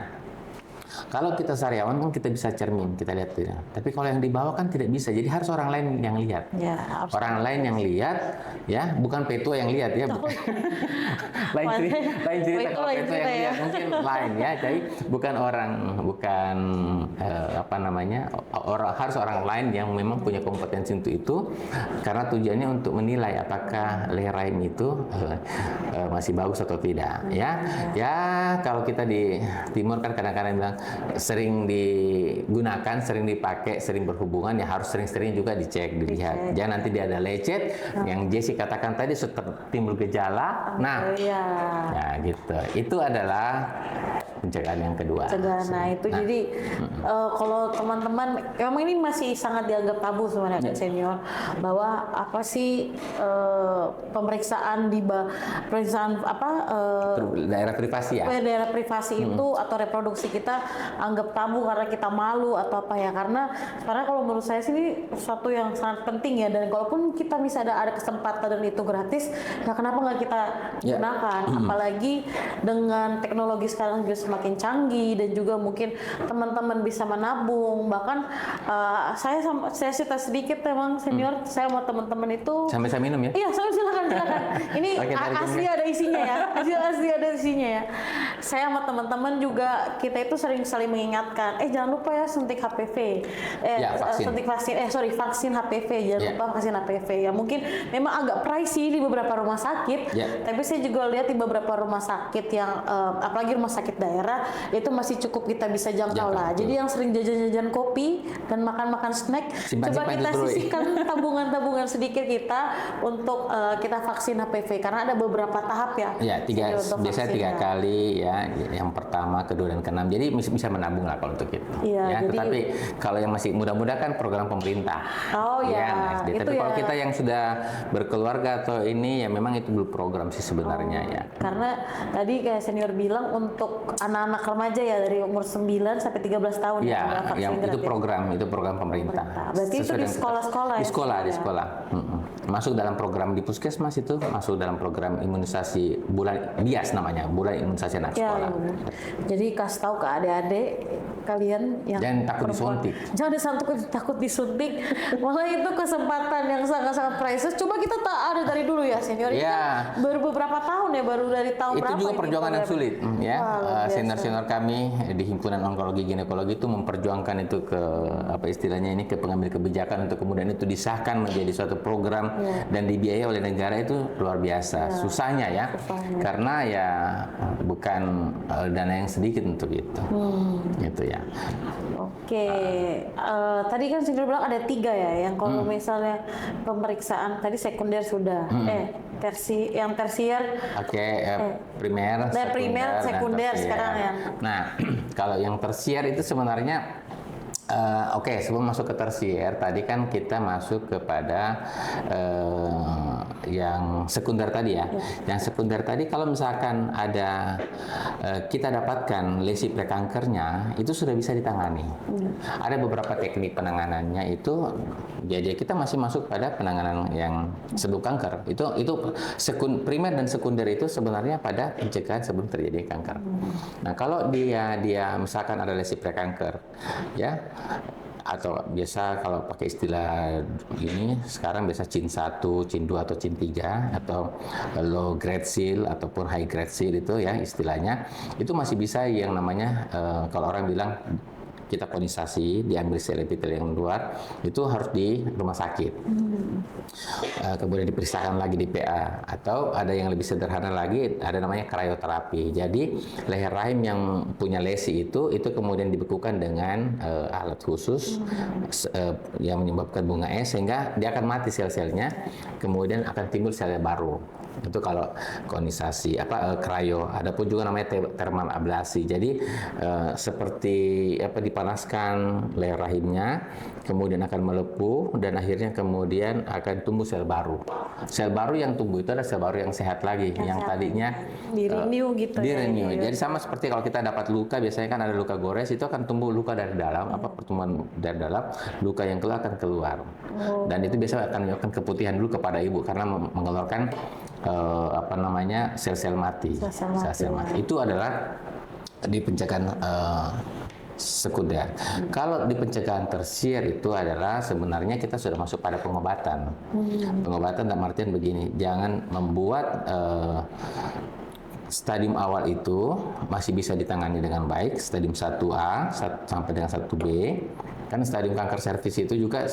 kalau kita sariawan kan kita bisa cermin, kita lihat tidak. Tapi kalau yang di bawah kan tidak bisa. Jadi harus orang lain yang lihat. Ya, orang lain yang lihat, ya, bukan petua yang lihat ya. lain cerita kalau petua yang lihat mungkin lain ya. Jadi bukan harus orang lain yang memang punya kompetensi untuk itu, karena tujuannya untuk menilai apakah leher rahim itu masih bagus atau tidak. Ya, kalau kita di timur kan kadang-kadang bilang sering digunakan, sering dipakai, sering berhubungan, ya harus sering-sering juga dilihat. Jangan nanti dia ada lecet, yang Jessie katakan tadi timbul gejala. Ya gitu. Itu adalah pencegahan yang kedua. Jadi kalau teman-teman, memang ini masih sangat dianggap tabu sebenarnya senior, bahwa apa sih pemeriksaan daerah privasi ya. Daerah privasi itu atau reproduksi kita anggap tabu karena kita malu atau apa ya, karena kalau menurut saya sih ini sesuatu yang sangat penting ya, dan kalaupun kita misalnya ada kesempatan dan itu gratis, nah kenapa nggak kita gunakan? Apalagi dengan teknologi sekarang juga semakin canggih, dan juga mungkin teman-teman bisa menabung. Bahkan saya cerita sedikit memang senior, saya sama teman-teman itu sampai saya minum ya? Iya, silakan. Ini asli ada isinya ya, asli ada isinya ya. Saya sama teman-teman juga, kita itu sering saling mengingatkan, jangan lupa ya suntik HPV, vaksin HPV, jangan lupa vaksin HPV ya. Mungkin memang agak pricey di beberapa rumah sakit, tapi saya juga lihat di beberapa rumah sakit yang apalagi rumah sakit daerah itu masih cukup kita bisa jangkau lah. Jadi yang sering jajan-jajan kopi dan makan-makan snack, coba kita sisihkan tabungan-tabungan sedikit kita untuk kita vaksin HPV, karena ada beberapa tahap ya. Biasanya 3 kali ya, yang pertama, kedua, dan keenam. Jadi bisa menabung lah kalau untuk itu. Tetapi kalau yang masih muda-muda kan program pemerintah. Tapi kalau kita yang sudah berkeluarga atau ini ya memang itu belum program sih sebenarnya ya. Karena tadi kayak senior bilang untuk anak-anak remaja ya dari umur 9 sampai 13 tahun itu program pemerintah. Berarti itu di sekolah-sekolah ya? Di sekolah. Masuk dalam program di Puskesmas, itu masuk dalam program imunisasi bulan BIAS namanya, bulan imunisasi anak sekolah. Jadi kasih tahu ke adik-adik kalian yang jangan takut disuntik. Jangan takut disuntik. Malah itu kesempatan yang sangat-sangat priceless. Coba kita ada dari dulu ya senior. Baru beberapa tahun ya, baru dari tahun berapa? Itu juga perjuangan yang sulit ya. Senior-senior kami di Himpunan Onkologi Ginekologi itu memperjuangkan itu ke ke pengambil kebijakan untuk kemudian itu disahkan menjadi suatu program dan dibiayai oleh negara. Itu luar biasa susahnya ya. Karena ya bukan dana yang sedikit untuk itu. Gitu ya. Oke. Tadi kan senior bilang ada 3 ya, yang kalau misalnya pemeriksaan tadi sekunder sudah, tersier. Primer, sekunder sekarang ya. Nah, kalau yang tersier itu sebenarnya sebelum masuk ke tersier tadi kan kita masuk kepada yang sekunder tadi ya. Yang sekunder tadi kalau misalkan ada kita dapatkan lesi prekankernya, itu sudah bisa ditangani. Ada beberapa teknik penanganannya itu, jadi kita masih masuk pada penanganan yang sebelum kanker. Itu primer dan sekunder itu sebenarnya pada pencegahan sebelum terjadi kanker. Nah, kalau dia misalkan ada lesi prekanker, ya, atau biasa kalau pakai istilah ini sekarang biasa CIN 1, CIN 2 atau CIN 3 atau low grade seal ataupun high grade seal itu ya istilahnya, itu masih bisa yang namanya kalau orang bilang kita konisasi, diambil sel epitel yang luar, itu harus di rumah sakit. Kemudian diperiksakan lagi di PA, atau ada yang lebih sederhana lagi, ada namanya krioterapi. Jadi leher rahim yang punya lesi itu kemudian dibekukan dengan alat khusus yang menyebabkan bunga es, sehingga dia akan mati sel-selnya, kemudian akan timbul sel baru. Itu kalau konisasi cryo. Adapun juga namanya thermal ablasi. Jadi seperti dipanaskan leher rahimnya, kemudian akan melepuh dan akhirnya kemudian akan tumbuh sel baru. Sel baru yang tumbuh itu adalah sel baru yang sehat lagi, yang tadinya di-renew gitu di-renew. Jadi sama seperti kalau kita dapat luka, biasanya kan ada luka gores, itu akan tumbuh luka dari dalam, pertumbuhan dari dalam, luka yang keluar akan keluar. Dan itu biasa akan menyebabkan keputihan dulu kepada ibu karena mengeluarkan sel-sel mati. Sel-sel mati. Itu adalah di pencegahan sekunder. Kalau di pencegahan tersier itu adalah sebenarnya kita sudah masuk pada pengobatan. Pengobatan dalam artian begini, jangan membuat stadium awal itu masih bisa ditangani dengan baik, stadium 1A sampai dengan 1B. Kan stadium kanker serviks itu juga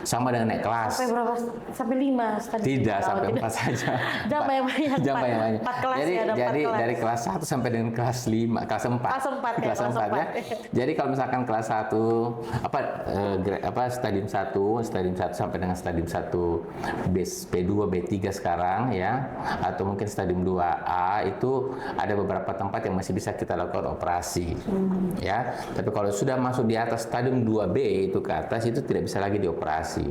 sama dengan naik kelas. Sampai berapa? Sampai 5 stadium? Tidak, sampai 4 saja. Jangan banyak-banyak. Jangan banyak-banyak. 4 kelas jadi, ya, ada 4 jadi kelas. dari kelas 1 sampai dengan kelas 5, kelas 4. Kelas 4 ya. Jadi kalau misalkan kelas 1 stadium 1 sampai dengan stadium 1 B2, B3 sekarang ya, atau mungkin stadium 2A itu ada beberapa tempat yang masih bisa kita lakukan operasi. Ya. Tapi kalau sudah masuk di atas stadium 2B itu ke atas, itu tidak bisa lagi dioperasi.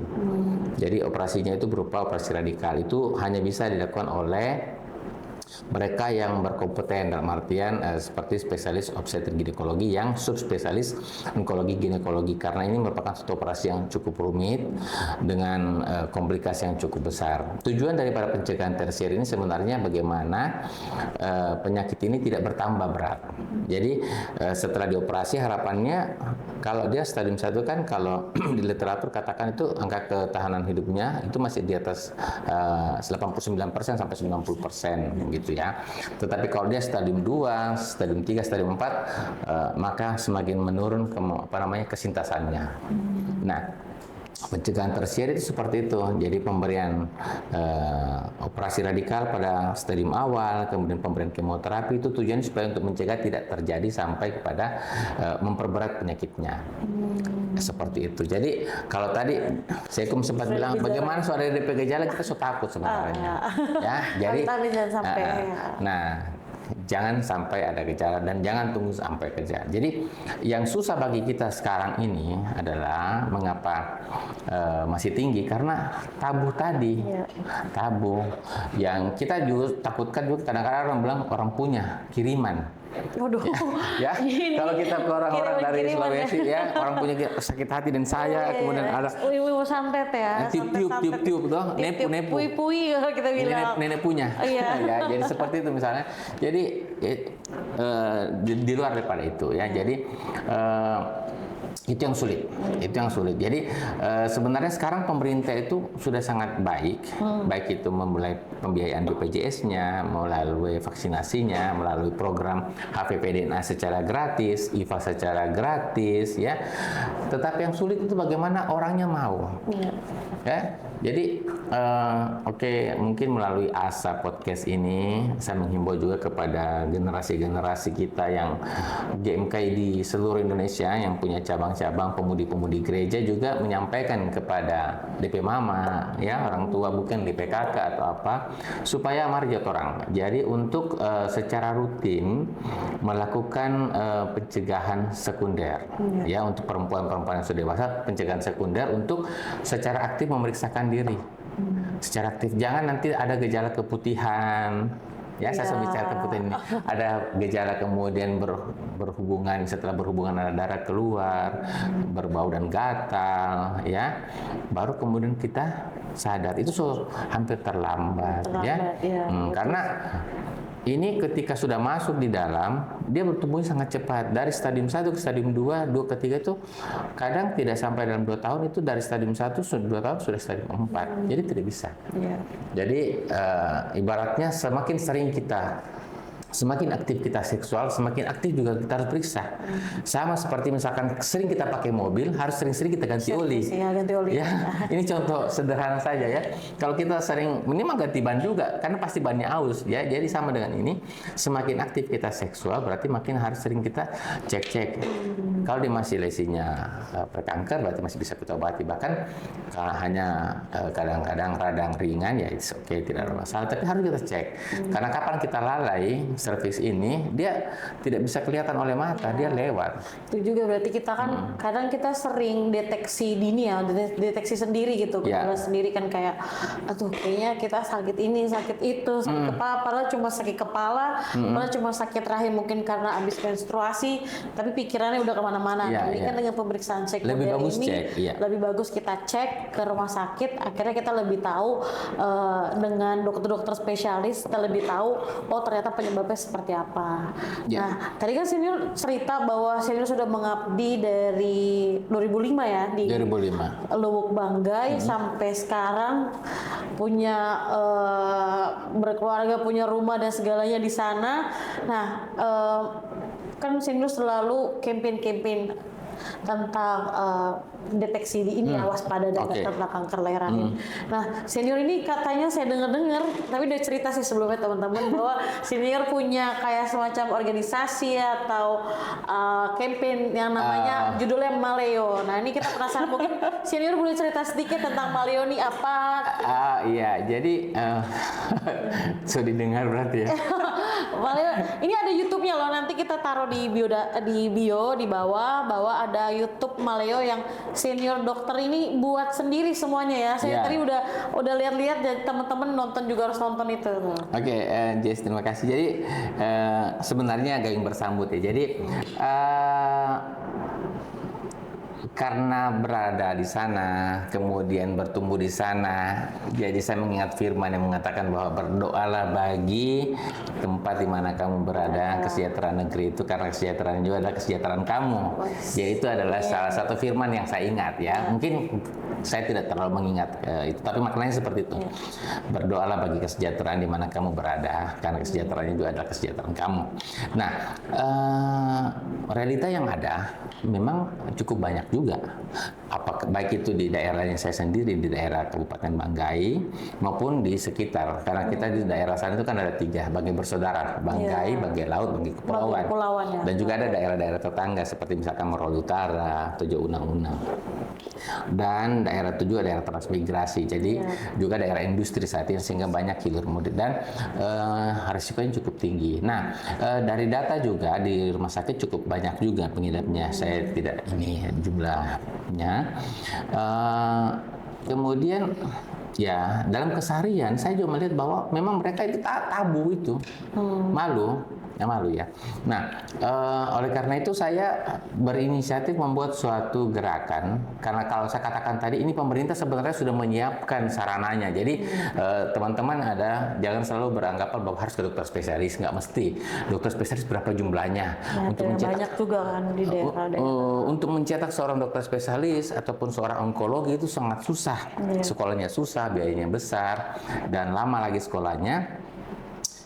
Jadi operasinya itu berupa operasi radikal. Itu hanya bisa dilakukan oleh mereka yang berkompeten dalam artian seperti spesialis obstetrik ginekologi yang subspesialis onkologi ginekologi, karena ini merupakan satu operasi yang cukup rumit dengan komplikasi yang cukup besar. Tujuan daripada pencegahan tersier ini sebenarnya bagaimana penyakit ini tidak bertambah berat. Jadi setelah dioperasi harapannya kalau dia stadium 1 kan kalau di literatur katakan itu angka ketahanan hidupnya itu masih di atas 89% sampai 90% gitu ya. Tetapi kalau dia stadium 2, stadium 3, stadium 4 maka semakin menurun kesintasannya. Nah, pencegahan tersier itu seperti itu. Jadi pemberian operasi radikal pada stadium awal, kemudian pemberian kemoterapi itu tujuannya supaya untuk mencegah tidak terjadi sampai kepada memperberat penyakitnya. Seperti itu. Jadi kalau tadi Sekum sempat bilang bagaimana soal DP gejala, kita so takut sebenarnya. Ya, jadi jangan sampai ada gejala dan jangan tunggu sampai gejala. Jadi yang susah bagi kita sekarang ini adalah mengapa masih tinggi, karena tabu tadi. Tabu yang kita juga takutkan juga kadang-kadang orang bilang orang punya kiriman. Waduh. Ya. Kalau kita ke orang-orang dari Sulawesi ya, orang punya sakit hati dan saya kemudian ada ibu santet ya. Tiup tuh, nepu. Pui kita bilang. Nenek punya. Iya. Ya, jadi seperti itu misalnya. Jadi di luar daripada itu ya. Jadi itu yang sulit. Jadi sebenarnya sekarang pemerintah itu sudah sangat baik, baik itu memulai pembiayaan BPJS-nya, melalui vaksinasinya, melalui program HPV DNA secara gratis, IVA secara gratis, ya. Tetapi yang sulit itu bagaimana orangnya mau, ya. Jadi mungkin melalui ASA podcast ini saya menghimbau juga kepada generasi-generasi kita yang GMKI di seluruh Indonesia yang punya cabang-cabang pemudi-pemudi gereja juga menyampaikan kepada DP Mama ya, orang tua bukan DP kakak atau apa, supaya mari orang. Jadi untuk secara rutin melakukan pencegahan sekunder ya, untuk perempuan-perempuan yang sudah dewasa, pencegahan sekunder untuk secara aktif memeriksakan diri secara aktif. Jangan nanti ada gejala keputihan. Ya, saya selalu bicara keputihan ini. Ada gejala kemudian berhubungan, setelah berhubungan ada darah keluar, berbau dan gatal, ya. Baru kemudian kita sadar. Itu hampir terlambat, ya. Karena ini ketika sudah masuk di dalam, dia bertumbuhnya sangat cepat. Dari stadium 1 ke stadium 2, 2 ke 3 itu kadang tidak sampai dalam 2 tahun, itu dari stadium 1, 2 tahun sudah stadium 4. Jadi tidak bisa. Jadi ibaratnya semakin sering semakin aktif kita seksual, semakin aktif juga kita harus periksa. Sama seperti misalkan sering kita pakai mobil, harus sering-sering kita ganti oli. Ya, ini contoh sederhana saja ya. Kalau kita sering, minimal ganti ban juga, karena pasti bannya aus. Ya, jadi sama dengan ini, semakin aktif kita seksual, berarti makin harus sering kita cek-cek. Kalau dia masih lesinya prekanker, berarti masih bisa kita obati. Bahkan hanya kadang-kadang radang ringan, ya it's okay, tidak ada masalah. Tapi harus kita cek. Karena kapan kita lalai, servis ini dia tidak bisa kelihatan oleh mata, dia lewat. Itu juga berarti kita kan kadang kita sering deteksi dini ya, deteksi sendiri gitu. Kita sendiri kan kayak, aduh kayaknya kita sakit ini, sakit itu, sakit kepala, padahal cuma sakit kepala, padahal cuma sakit rahim mungkin karena habis menstruasi, tapi pikirannya udah kemana-mana. Ini kan dengan pemeriksaan sekunder lebih bagus kita cek ke rumah sakit, akhirnya kita lebih tahu dengan dokter-dokter spesialis, kita lebih tahu, oh ternyata penyebabnya seperti apa. Nah, tadi kan senior cerita bahwa senior sudah mengabdi dari 2005 ya di 2005 Luwuk Banggai sampai sekarang punya berkeluarga, punya rumah dan segalanya di sana. Nah, kan senior selalu campaign tentang deteksi di ini waspada dan tentang kanker leher rahim. Nah, senior ini katanya saya dengar, tapi udah cerita sih sebelumnya teman-teman bahwa senior punya kayak semacam organisasi atau campaign yang namanya judulnya Maleo. Nah, ini kita penasaran, mungkin senior boleh cerita sedikit tentang Maleo ini apa? Iya, jadi sudah didengar berarti ya. Maleo, ini ada YouTube-nya loh, nanti kita taruh di bio di bawah bahwa ada YouTube Maleo yang senior dokter ini buat sendiri semuanya ya. Saya tadi udah lihat-lihat dan teman-teman nonton juga harus nonton itu. Oke, Jess, terima kasih. Jadi sebenarnya agak yang bersambut ya. Jadi karena berada di sana, kemudian bertumbuh di sana, jadi saya mengingat firman yang mengatakan bahwa berdoalah bagi tempat di mana kamu berada, kesejahteraan negeri itu karena kesejahteraan juga adalah kesejahteraan kamu. Yaitu adalah salah satu firman yang saya ingat ya. Mungkin saya tidak terlalu mengingat itu, tapi maknanya seperti itu. Berdoalah bagi kesejahteraan di mana kamu berada, karena kesejahteraannya juga adalah kesejahteraan kamu. Nah, realita yang ada memang cukup banyak juga. Baik itu di daerah yang saya sendiri, di daerah Kabupaten Banggai maupun di sekitar. Karena kita di daerah sana itu kan ada 3 Banggai bersaudara, Banggai, Banggai Laut, Banggai Kepulauan. Dan juga ada daerah-daerah tetangga seperti misalkan Merauke Utara, Tojo Unang-Unang. Dan daerah itu juga daerah transmigrasi. Jadi juga daerah industri saat ini sehingga banyak hilir mudik dan risikonya cukup tinggi. Nah, dari data juga di rumah sakit cukup banyak juga pengidapnya. Saya tidak ini jumlahnya. Kemudian ya dalam keseharian saya juga melihat bahwa memang mereka itu tabu itu, malu ya. Nah, oleh karena itu saya berinisiatif membuat suatu gerakan, karena kalau saya katakan tadi ini pemerintah sebenarnya sudah menyiapkan sarananya. Jadi teman-teman jangan selalu beranggapan bahwa harus ke dokter spesialis, nggak mesti. Dokter spesialis berapa jumlahnya? Untuk mencetak, banyak juga kan di daerah-daerah. Untuk mencetak seorang dokter spesialis ataupun seorang onkologi itu sangat susah. Sekolahnya susah, biayanya besar, dan lama lagi sekolahnya.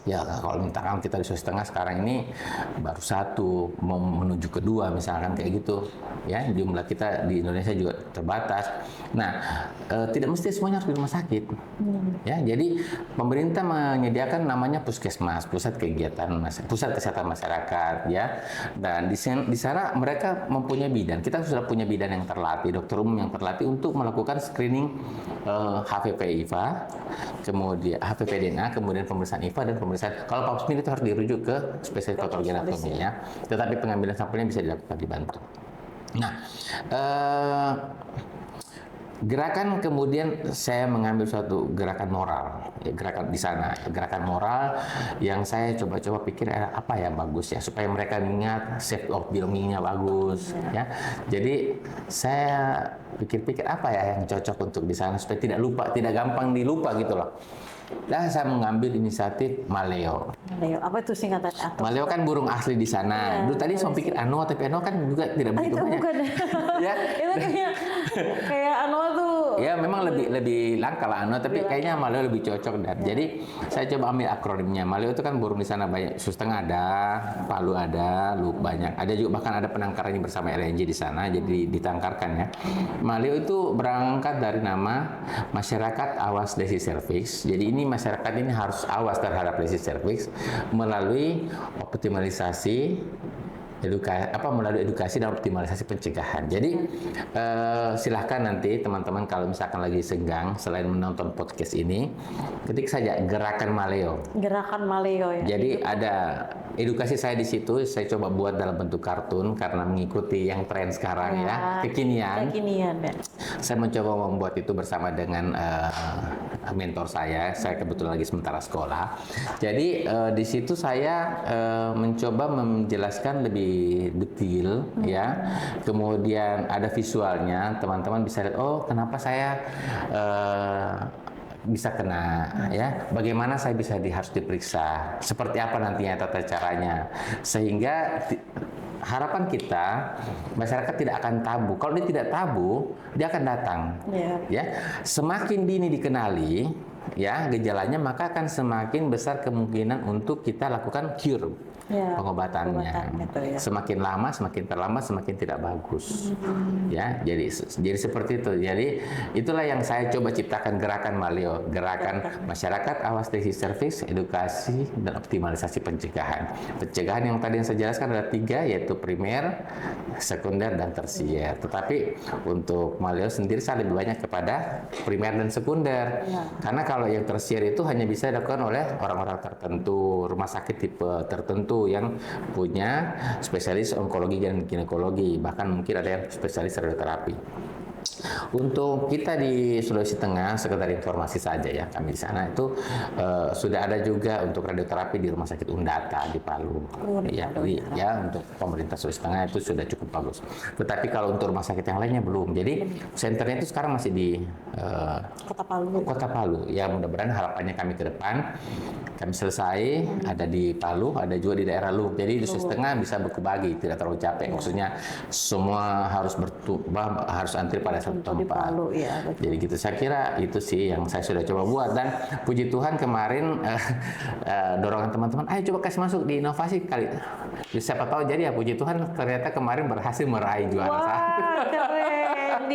Ya kalau misalkan kita di Sulawesi Tengah sekarang ini baru 1, mau menuju kedua misalkan kayak gitu ya, jumlah kita di Indonesia juga terbatas. Nah, tidak mesti semuanya harus di rumah sakit. Ya, jadi pemerintah menyediakan namanya puskesmas, pusat kesehatan masyarakat ya. Dan di sana mereka mempunyai bidan. Kita sudah punya bidan yang terlatih, dokter umum yang terlatih untuk melakukan screening HPV-IVA, kemudian HPV-DNA, kemudian pemeriksaan IVA dan pemeriksaan. Kalau pap smear itu harus dirujuk ke spesialis patologi anatomi ya. Tetapi pengambilan sampelnya bisa dilakukan di Bantul. Nah, Gerakan kemudian saya mengambil suatu gerakan moral, ya, gerakan di sana, gerakan moral yang saya coba-coba pikir apa ya bagus ya supaya mereka ingat safety of belonging-nya bagus, ya. Jadi saya pikir-pikir apa ya yang cocok untuk di sana supaya tidak lupa, tidak gampang dilupa gitu loh. Dan saya mengambil inisiatif Maleo. Maleo, apa itu singkatan? Maleo kan burung asli di sana. Dulu tadi saya pikir Anoa, tapi Anoa kan juga tidak begitu banyak. Bukan. Ya. Itu kayak Anoa tuh. Ya memang lebih langka lah Anoa, tapi kayaknya Maleo lebih cocok dan. Jadi saya coba ambil akronimnya. Maleo itu kan burung di sana banyak. Susteng ada, Palu ada, Lup banyak. Ada juga bahkan ada penangkarannya bersama LNG di sana, jadi ditangkarkan ya. Maleo itu berangkat dari nama Masyarakat Awas Desi Cervix. Jadi ini masyarakat ini harus awas terhadap Desi cervix melalui optimalisasi melalui edukasi dan optimalisasi pencegahan. Jadi silahkan nanti teman-teman kalau misalkan lagi senggang selain menonton podcast ini, ketik saja gerakan Maleo. Gerakan Maleo ya. Jadi ada edukasi saya di situ, saya coba buat dalam bentuk kartun karena mengikuti yang tren sekarang ya, kekinian. Kekinian ya. Saya mencoba membuat itu bersama dengan mentor saya kebetulan lagi sementara sekolah. Jadi di situ saya mencoba menjelaskan lebih detail ya. Kemudian ada visualnya, teman-teman bisa lihat oh kenapa saya bisa kena ya, bagaimana saya bisa harus diperiksa, seperti apa nantinya tata caranya, sehingga harapan kita masyarakat tidak akan tabu. Kalau dia tidak tabu, dia akan datang. Ya, semakin dini dikenali ya gejalanya, maka akan semakin besar kemungkinan untuk kita lakukan cure. Pengobatannya gitu ya. Semakin lama semakin terlambat semakin tidak bagus ya, jadi seperti itu. Jadi itulah yang saya coba ciptakan gerakan Maleo, gerakan masyarakat awas Desi cervix, edukasi dan optimalisasi pencegahan. Pencegahan yang tadi yang saya jelaskan ada 3, yaitu primer, sekunder dan tersier. Tetapi untuk Maleo sendiri saya lebih banyak kepada primer dan sekunder karena kalau yang tersier itu hanya bisa dilakukan oleh orang-orang tertentu, rumah sakit tipe tertentu yang punya spesialis onkologi dan ginekologi, bahkan mungkin ada yang spesialis radioterapi. Untuk kita di Sulawesi Tengah, sekedar informasi saja ya, kami di sana itu sudah ada juga untuk radioterapi di Rumah Sakit Undata di Palu. Ya, untuk pemerintah Sulawesi Tengah itu sudah cukup bagus. Tetapi kalau untuk rumah sakit yang lainnya belum. Jadi senternya itu sekarang masih di Kota Palu. Ya, mudah-mudahan harapannya kami ke depan kami selesai ada di Palu, ada juga di daerah Luhuk. Jadi di Sulawesi Tengah bisa berbagi, tidak terlalu capek. Maksudnya semua harus antri pada satu tempat. Jadi gitu, saya kira itu sih yang saya sudah coba buat, dan puji Tuhan kemarin dorongan teman-teman, ayo coba kasih masuk di inovasi kali. Siapa tahu jadi ya, puji Tuhan ternyata kemarin berhasil meraih juara satu. Keren.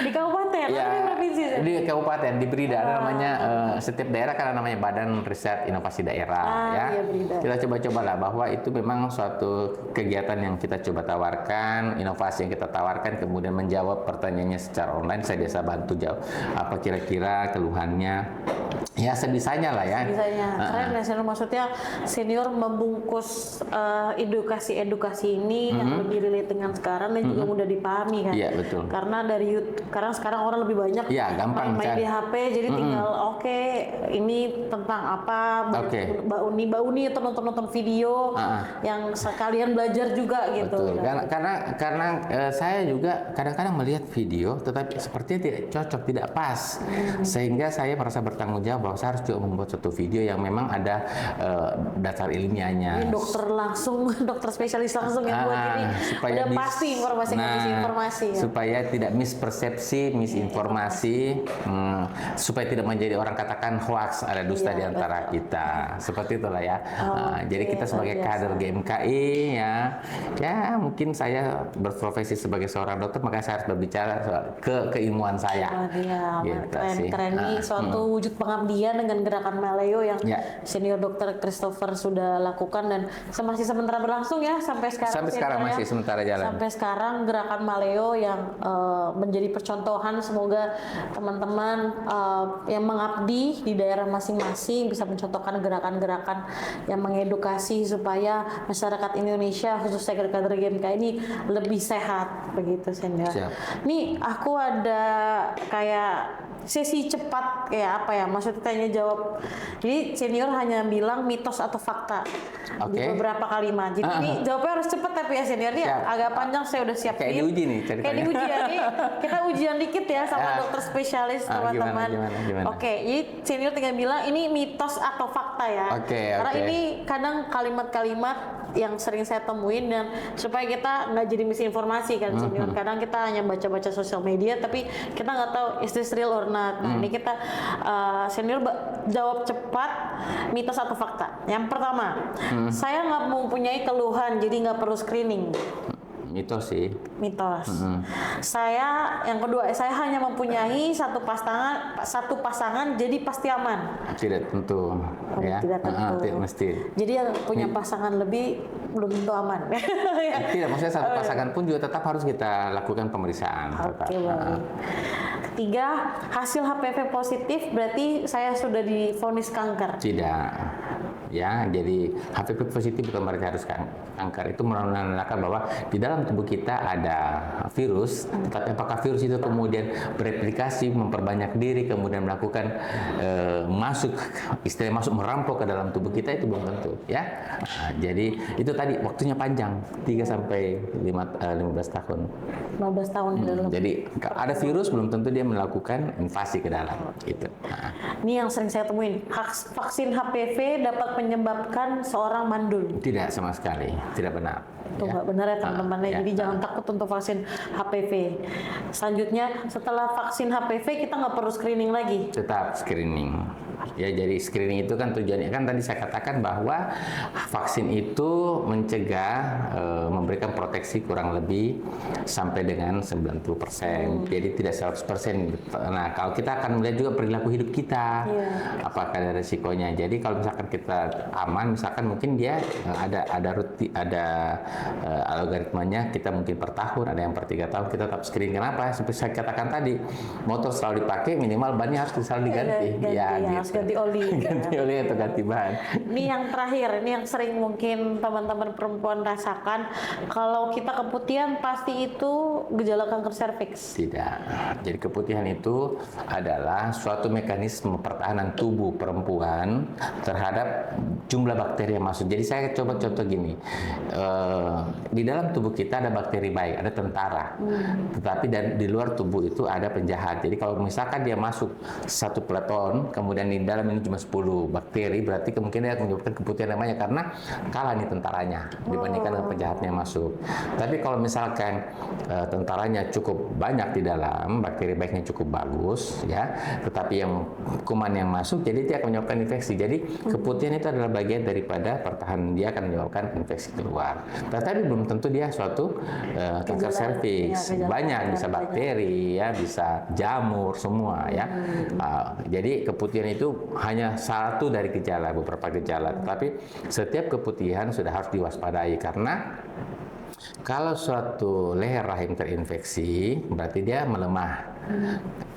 Di kabupaten ya, di provinsi. Di kabupaten di Brida ada namanya, setiap daerah kan namanya Badan Riset Inovasi Daerah ya. Iya, kita coba-cobalah bahwa itu memang suatu kegiatan yang kita coba tawarkan, inovasi yang kita tawarkan, kemudian menjawab pertanyaannya secara online. Saya biasa bantu jawab apa kira-kira keluhannya. Ya sebisanya lah ya. Sebisanya. Keren ya, senior, maksudnya senior membungkus edukasi ini yang lebih relate dengan sekarang dan juga mudah dipahami kan. Iya betul. Karena dari YouTube, karena sekarang orang lebih banyak main di HP, jadi tinggal ini tentang apa, Mbak Uni atau nonton video yang sekalian belajar juga gitu. Betul. Karena saya juga kadang-kadang melihat video, tetapi sepertinya tidak cocok, tidak pas, sehingga saya merasa bertanggung jawab bahwa saya harus juga membuat suatu video yang memang ada dasar ilmiahnya. Ini dokter spesialis langsung yang buat ini supaya udah pasti informasi ya. Supaya tidak mispersepsi, misinformasi, supaya tidak menjadi orang katakan hoax, ada dusta di antara kita. Seperti itulah ya. Jadi kita sebagai kader GMKI ya mungkin saya berprofesi sebagai seorang dokter, maka saya harus berbicara soal keilmuan saya. Keren nih, suatu wujud pengabdian dengan gerakan Maleo yang senior dokter Christopher sudah lakukan, dan masih sementara berlangsung ya sampai sekarang. Sampai sekarang masih sementara jalan. Sampai sekarang gerakan Maleo yang menjadi percontohan, semoga teman-teman yang mengabdi di daerah masing-masing bisa mencontohkan gerakan-gerakan yang mengedukasi supaya masyarakat Indonesia khususnya kader-kader GMK ini lebih sehat begitu senior. Nih aku ada kayak sesi cepat kayak apa ya, maksudnya tanya jawab. Jadi senior hanya bilang mitos atau fakta di beberapa kalimat. Jadi ini jawabnya harus cepat tapi ya senior ini agak panjang, saya udah siapin. Kayak diuji nih ceritanya. Kayak diuji ya nih. Kita ujian dikit ya sama dokter spesialis teman-teman. Oke, jadi senior tinggal bilang ini mitos atau fakta ya. Karena ini kadang kalimat-kalimat yang sering saya temuin dan supaya kita nggak jadi misinformasi kan senior. Kadang kita hanya baca-baca sosial media tapi kita nggak tahu is this real or not. Nah ini kita senior jawab cepat mitos atau fakta. Yang pertama, saya nggak mempunyai keluhan jadi nggak perlu screening. Mitos sih. Mitos. Saya yang kedua, saya hanya mempunyai satu pasangan jadi pasti aman. Tidak tentu. Ya. Tidak tentu. Tidak mesti. Jadi yang punya pasangan lebih belum tentu aman. Tidak, maksudnya satu pasangan pun juga tetap harus kita lakukan pemeriksaan. Oke, baik. Ketiga, hasil HPV positif berarti saya sudah divonis kanker. Tidak. Ya, jadi HPV positif bukan berarti harus kanker. Itu menandakan bahwa di dalam tubuh kita ada virus, tetapi apakah virus itu kemudian bereplikasi, memperbanyak diri, kemudian melakukan masuk merampok ke dalam tubuh kita, itu belum tentu, ya. Nah, jadi itu tadi waktunya panjang, 3 sampai 15 tahun. 15 tahun dalam. Jadi ada virus belum tentu dia melakukan invasi ke dalam, gitu. Nah. Ini yang sering saya temuin, vaksin HPV dapat menyebabkan seorang mandul. Tidak sama sekali, tidak benar. Itu nggak benar ya teman-teman. Jadi jangan takut untuk vaksin HPV. Selanjutnya setelah vaksin HPV kita nggak perlu screening lagi. Tetap screening. Ya, jadi screening itu kan tujuannya kan tadi saya katakan bahwa vaksin itu mencegah memberikan proteksi kurang lebih sampai dengan 90%. Jadi tidak 100%. Nah, kalau kita akan melihat juga perilaku hidup kita. Apakah ada resikonya. Jadi kalau misalkan kita aman, misalkan mungkin dia ada algoritmanya, kita mungkin per tahun, ada yang per 3 tahun kita tetap screening. Kenapa? Seperti saya katakan tadi, motor selalu dipakai, minimal bannya harus selalu diganti. Gitu. Ganti oli. Ganti oli atau ganti bahan. Ini yang terakhir, ini yang sering mungkin teman-teman perempuan rasakan, kalau kita keputihan pasti itu gejala kanker serviks. Tidak. Jadi keputihan itu adalah suatu mekanisme pertahanan tubuh perempuan terhadap jumlah bakteri yang masuk. Jadi saya coba contoh gini, di dalam tubuh kita ada bakteri baik, ada tentara, tetapi di luar tubuh itu ada penjahat. Jadi kalau misalkan dia masuk satu peleton, kemudian di dalam ini cuma 10 bakteri, berarti kemungkinan dia akan menyebabkan keputihan namanya karena kalah nih tentaranya dibandingkan dengan penjahatnya masuk. Tapi kalau misalkan tentaranya cukup banyak di dalam, bakteri baiknya cukup bagus, ya, tetapi yang kuman yang masuk, jadi dia akan menyebabkan infeksi. Jadi keputihan itu adalah bagian daripada pertahanan, dia akan menyebabkan infeksi keluar. Tetapi belum tentu dia suatu kanker serviks. Banyak, bisa bakteri, ya, bisa jamur, semua, ya. Jadi keputihan itu hanya satu dari beberapa gejala. Tetapi setiap keputihan sudah harus diwaspadai karena kalau suatu leher rahim terinfeksi, berarti dia melemah.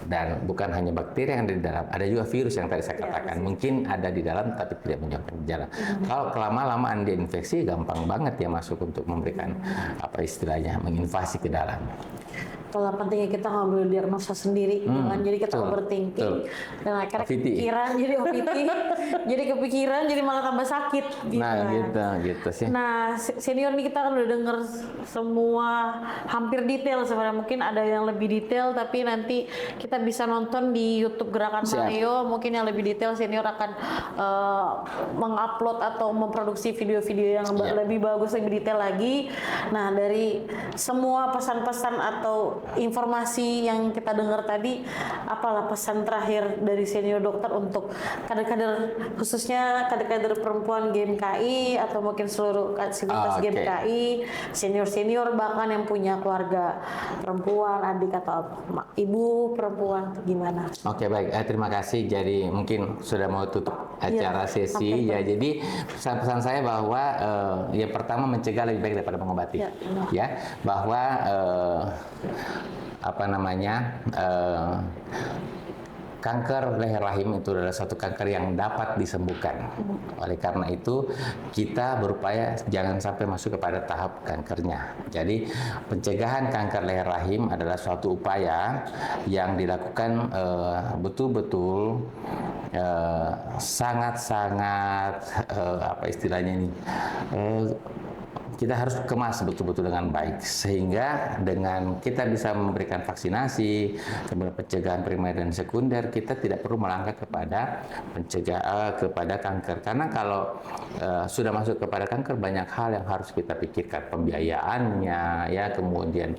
Dan bukan hanya bakteri yang ada di dalam, ada juga virus yang tadi saya katakan. Mungkin ada di dalam tapi tidak menyebabkan gejala. Kalau kelama-lamaan dia infeksi, gampang banget dia masuk untuk memberikan apa istilahnya, menginvasi ke dalam. Itulah pentingnya kita ngambil diagnosa sendiri, kan? Jadi kita overthinking dan akhirnya kepikiran jadi OPT, jadi kepikiran jadi malah tambah sakit. Gitu. Nah, gitu sih. Nah, senior nih kita kan udah denger semua hampir detail sebenarnya. Mungkin ada yang lebih detail, tapi nanti kita bisa nonton di YouTube Gerakan Mario. Mungkin yang lebih detail senior akan mengupload atau memproduksi video-video yang lebih bagus, lebih detail lagi. Nah, dari semua pesan-pesan atau informasi yang kita dengar tadi, apalah pesan terakhir dari senior dokter untuk kader-kader, khususnya kader-kader perempuan GMKI atau mungkin seluruh sivitas GMKI, senior-senior bahkan yang punya keluarga perempuan, adik atau ibu perempuan, gimana? Oke, baik. Terima kasih. Jadi mungkin sudah mau tutup acara sesi. Ya, jadi pesan-pesan saya bahwa yang pertama mencegah lebih baik daripada mengobati. Ya, bahwa kanker leher rahim itu adalah satu kanker yang dapat disembuhkan. Oleh karena itu, kita berupaya jangan sampai masuk kepada tahap kankernya. Jadi, pencegahan kanker leher rahim adalah suatu upaya yang dilakukan betul-betul sangat-sangat kita harus kemas betul-betul dengan baik, sehingga dengan kita bisa memberikan vaksinasi, kemudian pencegahan primer dan sekunder, kita tidak perlu melangkah kepada kepada kanker. Karena kalau sudah masuk kepada kanker, banyak hal yang harus kita pikirkan, pembiayaannya, ya, kemudian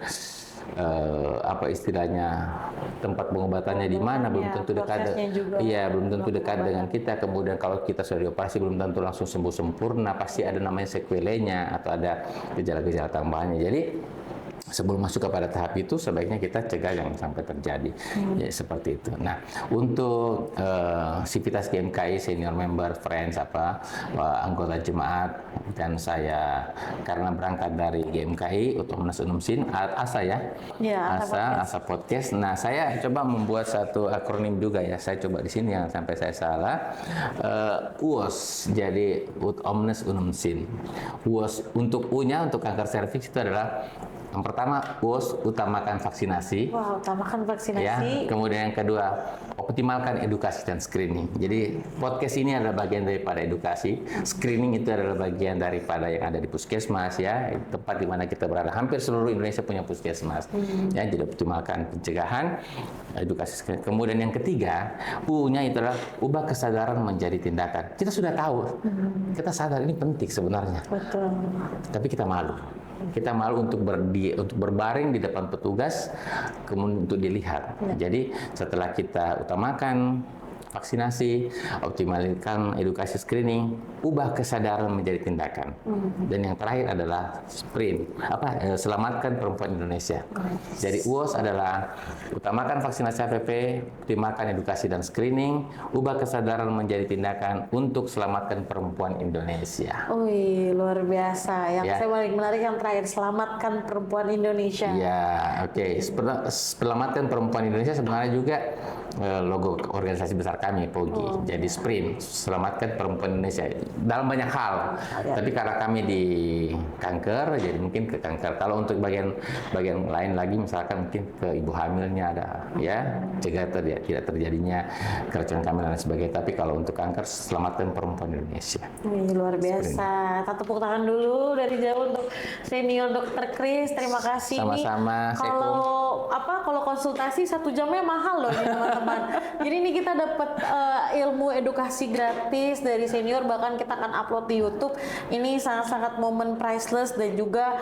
tempat pengobatannya di mana, belum tentu dekat, belum tentu dekat dengan kita. Kemudian kalau kita sudah dioperasi belum tentu langsung sembuh sempurna, pasti ada namanya sequelenya atau ada gejala-gejala tambahannya. Jadi sebelum masuk kepada tahap itu, sebaiknya kita cegah jangan sampai terjadi. Ya, seperti itu. Nah, untuk Sivitas GMKI, senior member, friends, anggota jemaat, dan saya karena berangkat dari GMKI, Uthomenes Unumsin, ASA ya, ASA Podcast. Nah, saya coba membuat satu akronim juga ya. Saya coba di sini yang sampai saya salah. UOS, jadi Uthomenes Unumsin. UOS untuk U-nya untuk kanker serviks itu adalah yang pertama, UOS utamakan vaksinasi. Utamakan vaksinasi. Ya, kemudian yang kedua, optimalkan edukasi dan screening. Jadi podcast ini adalah bagian daripada edukasi. Screening itu adalah bagian daripada yang ada di puskesmas, ya, tempat di mana kita berada. Hampir seluruh Indonesia punya puskesmas. Ya, jadi optimalkan pencegahan, edukasi, screening. Kemudian yang ketiga, U-nya itu adalah ubah kesadaran menjadi tindakan. Kita sudah tahu, kita sadar ini penting sebenarnya. Betul. Tapi kita malu. Kita malu untuk berbaring di depan petugas, kemudian untuk dilihat. Jadi setelah kita utamakan vaksinasi, optimalkan edukasi screening, ubah kesadaran menjadi tindakan. Dan yang terakhir adalah selamatkan perempuan Indonesia. Jadi UOS adalah utamakan vaksinasi HPV, optimalkan edukasi dan screening, ubah kesadaran menjadi tindakan untuk selamatkan perempuan Indonesia. Wih, luar biasa. Yang saya paling menarik yang terakhir, selamatkan perempuan Indonesia. Ya, oke. Selamatkan perempuan Indonesia sebenarnya juga logo organisasi besar kami, POGI. Jadi SPRINT, selamatkan perempuan Indonesia dalam banyak hal. Tapi karena kami di kanker, jadi mungkin ke kanker. Kalau untuk bagian lain lagi, misalkan mungkin ke ibu hamilnya ada, ya, cegah tidak terjadinya keracunan kehamilan dan sebagainya. Tapi kalau untuk kanker, selamatkan perempuan Indonesia. Luar biasa. Kita tepuk tangan dulu dari jauh untuk senior Dr. Chris. Terima kasih. Sama-sama. Kalau konsultasi 1 jamnya mahal loh ini, teman-teman. Jadi ini kita dapat ilmu edukasi gratis dari senior, bahkan kita akan upload di YouTube. Ini sangat-sangat momen priceless dan juga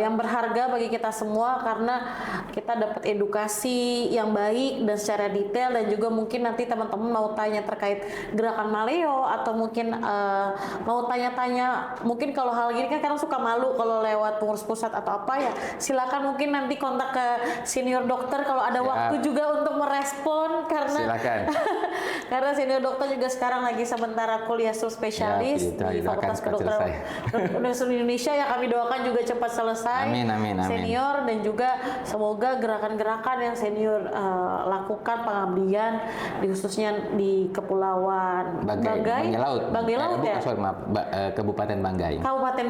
yang berharga bagi kita semua, karena kita dapat edukasi yang baik dan secara detail. Dan juga mungkin nanti teman-teman mau tanya terkait gerakan maleo, atau mungkin mau tanya-tanya, mungkin kalau hal gini kan kadang suka malu kalau lewat pengurus pusat atau apa, ya silakan mungkin nanti kontak ke senior dokter kalau ada waktu juga untuk merespon, karena senior dokter juga sekarang lagi sementara kuliah spesialis di Fakultas Kedokteran Universitas Indonesia, yang kami doakan juga cepat selesai. Amin. Senior, dan juga semoga gerakan-gerakan yang senior lakukan pengabdian khususnya di Kepulauan Banggai Laut ya. Kabupaten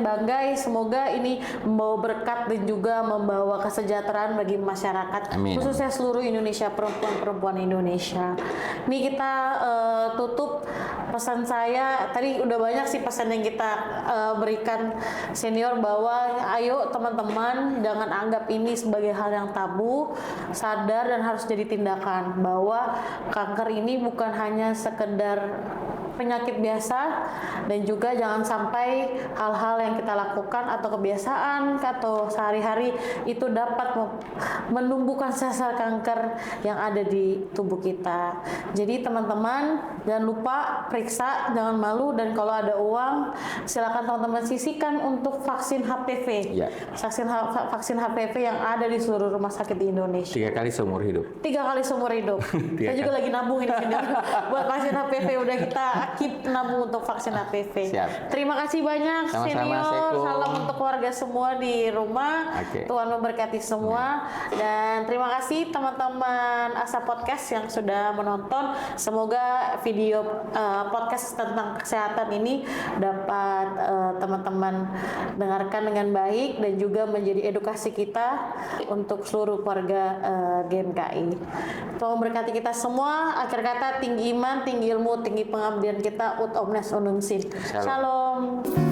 Banggai, semoga ini membawa berkat dan juga membawa kesejahteraan bagi masyarakat. Amin. Khususnya seluruh Indonesia, perempuan Indonesia. Ini kita tutup pesan saya. Tadi udah banyak sih pesan yang kita berikan senior, bahwa ayo teman-teman jangan anggap ini sebagai hal yang tabu, sadar dan harus jadi tindakan, bahwa kanker ini bukan hanya sekedar penyakit biasa, dan juga jangan sampai hal-hal yang kita lakukan atau kebiasaan atau sehari-hari itu dapat menumbuhkan sel-sel kanker yang ada di tubuh kita. Jadi teman-teman jangan lupa periksa, jangan malu, dan kalau ada uang silakan teman-teman sisihkan untuk vaksin HPV. Vaksin HPV yang ada di seluruh rumah sakit di Indonesia. 3 kali seumur hidup. 3 kali seumur hidup. Saya juga lagi nabung ini buat vaksin HPV, udah kita wajib nabung untuk vaksin HPV. Siap. Terima kasih banyak Sama-sama, senior. Assalamualaikum. Salam untuk keluarga semua di rumah. Tuhan memberkati semua. Dan terima kasih teman-teman Asa Podcast yang sudah menonton. Semoga video podcast tentang kesehatan ini dapat teman-teman dengarkan dengan baik dan juga menjadi edukasi kita untuk seluruh keluarga GMKI. Tuhan memberkati kita semua. Akhir kata, tinggi iman, tinggi ilmu, tinggi pengabdian kita. Ut omnes unum sin. Shalom.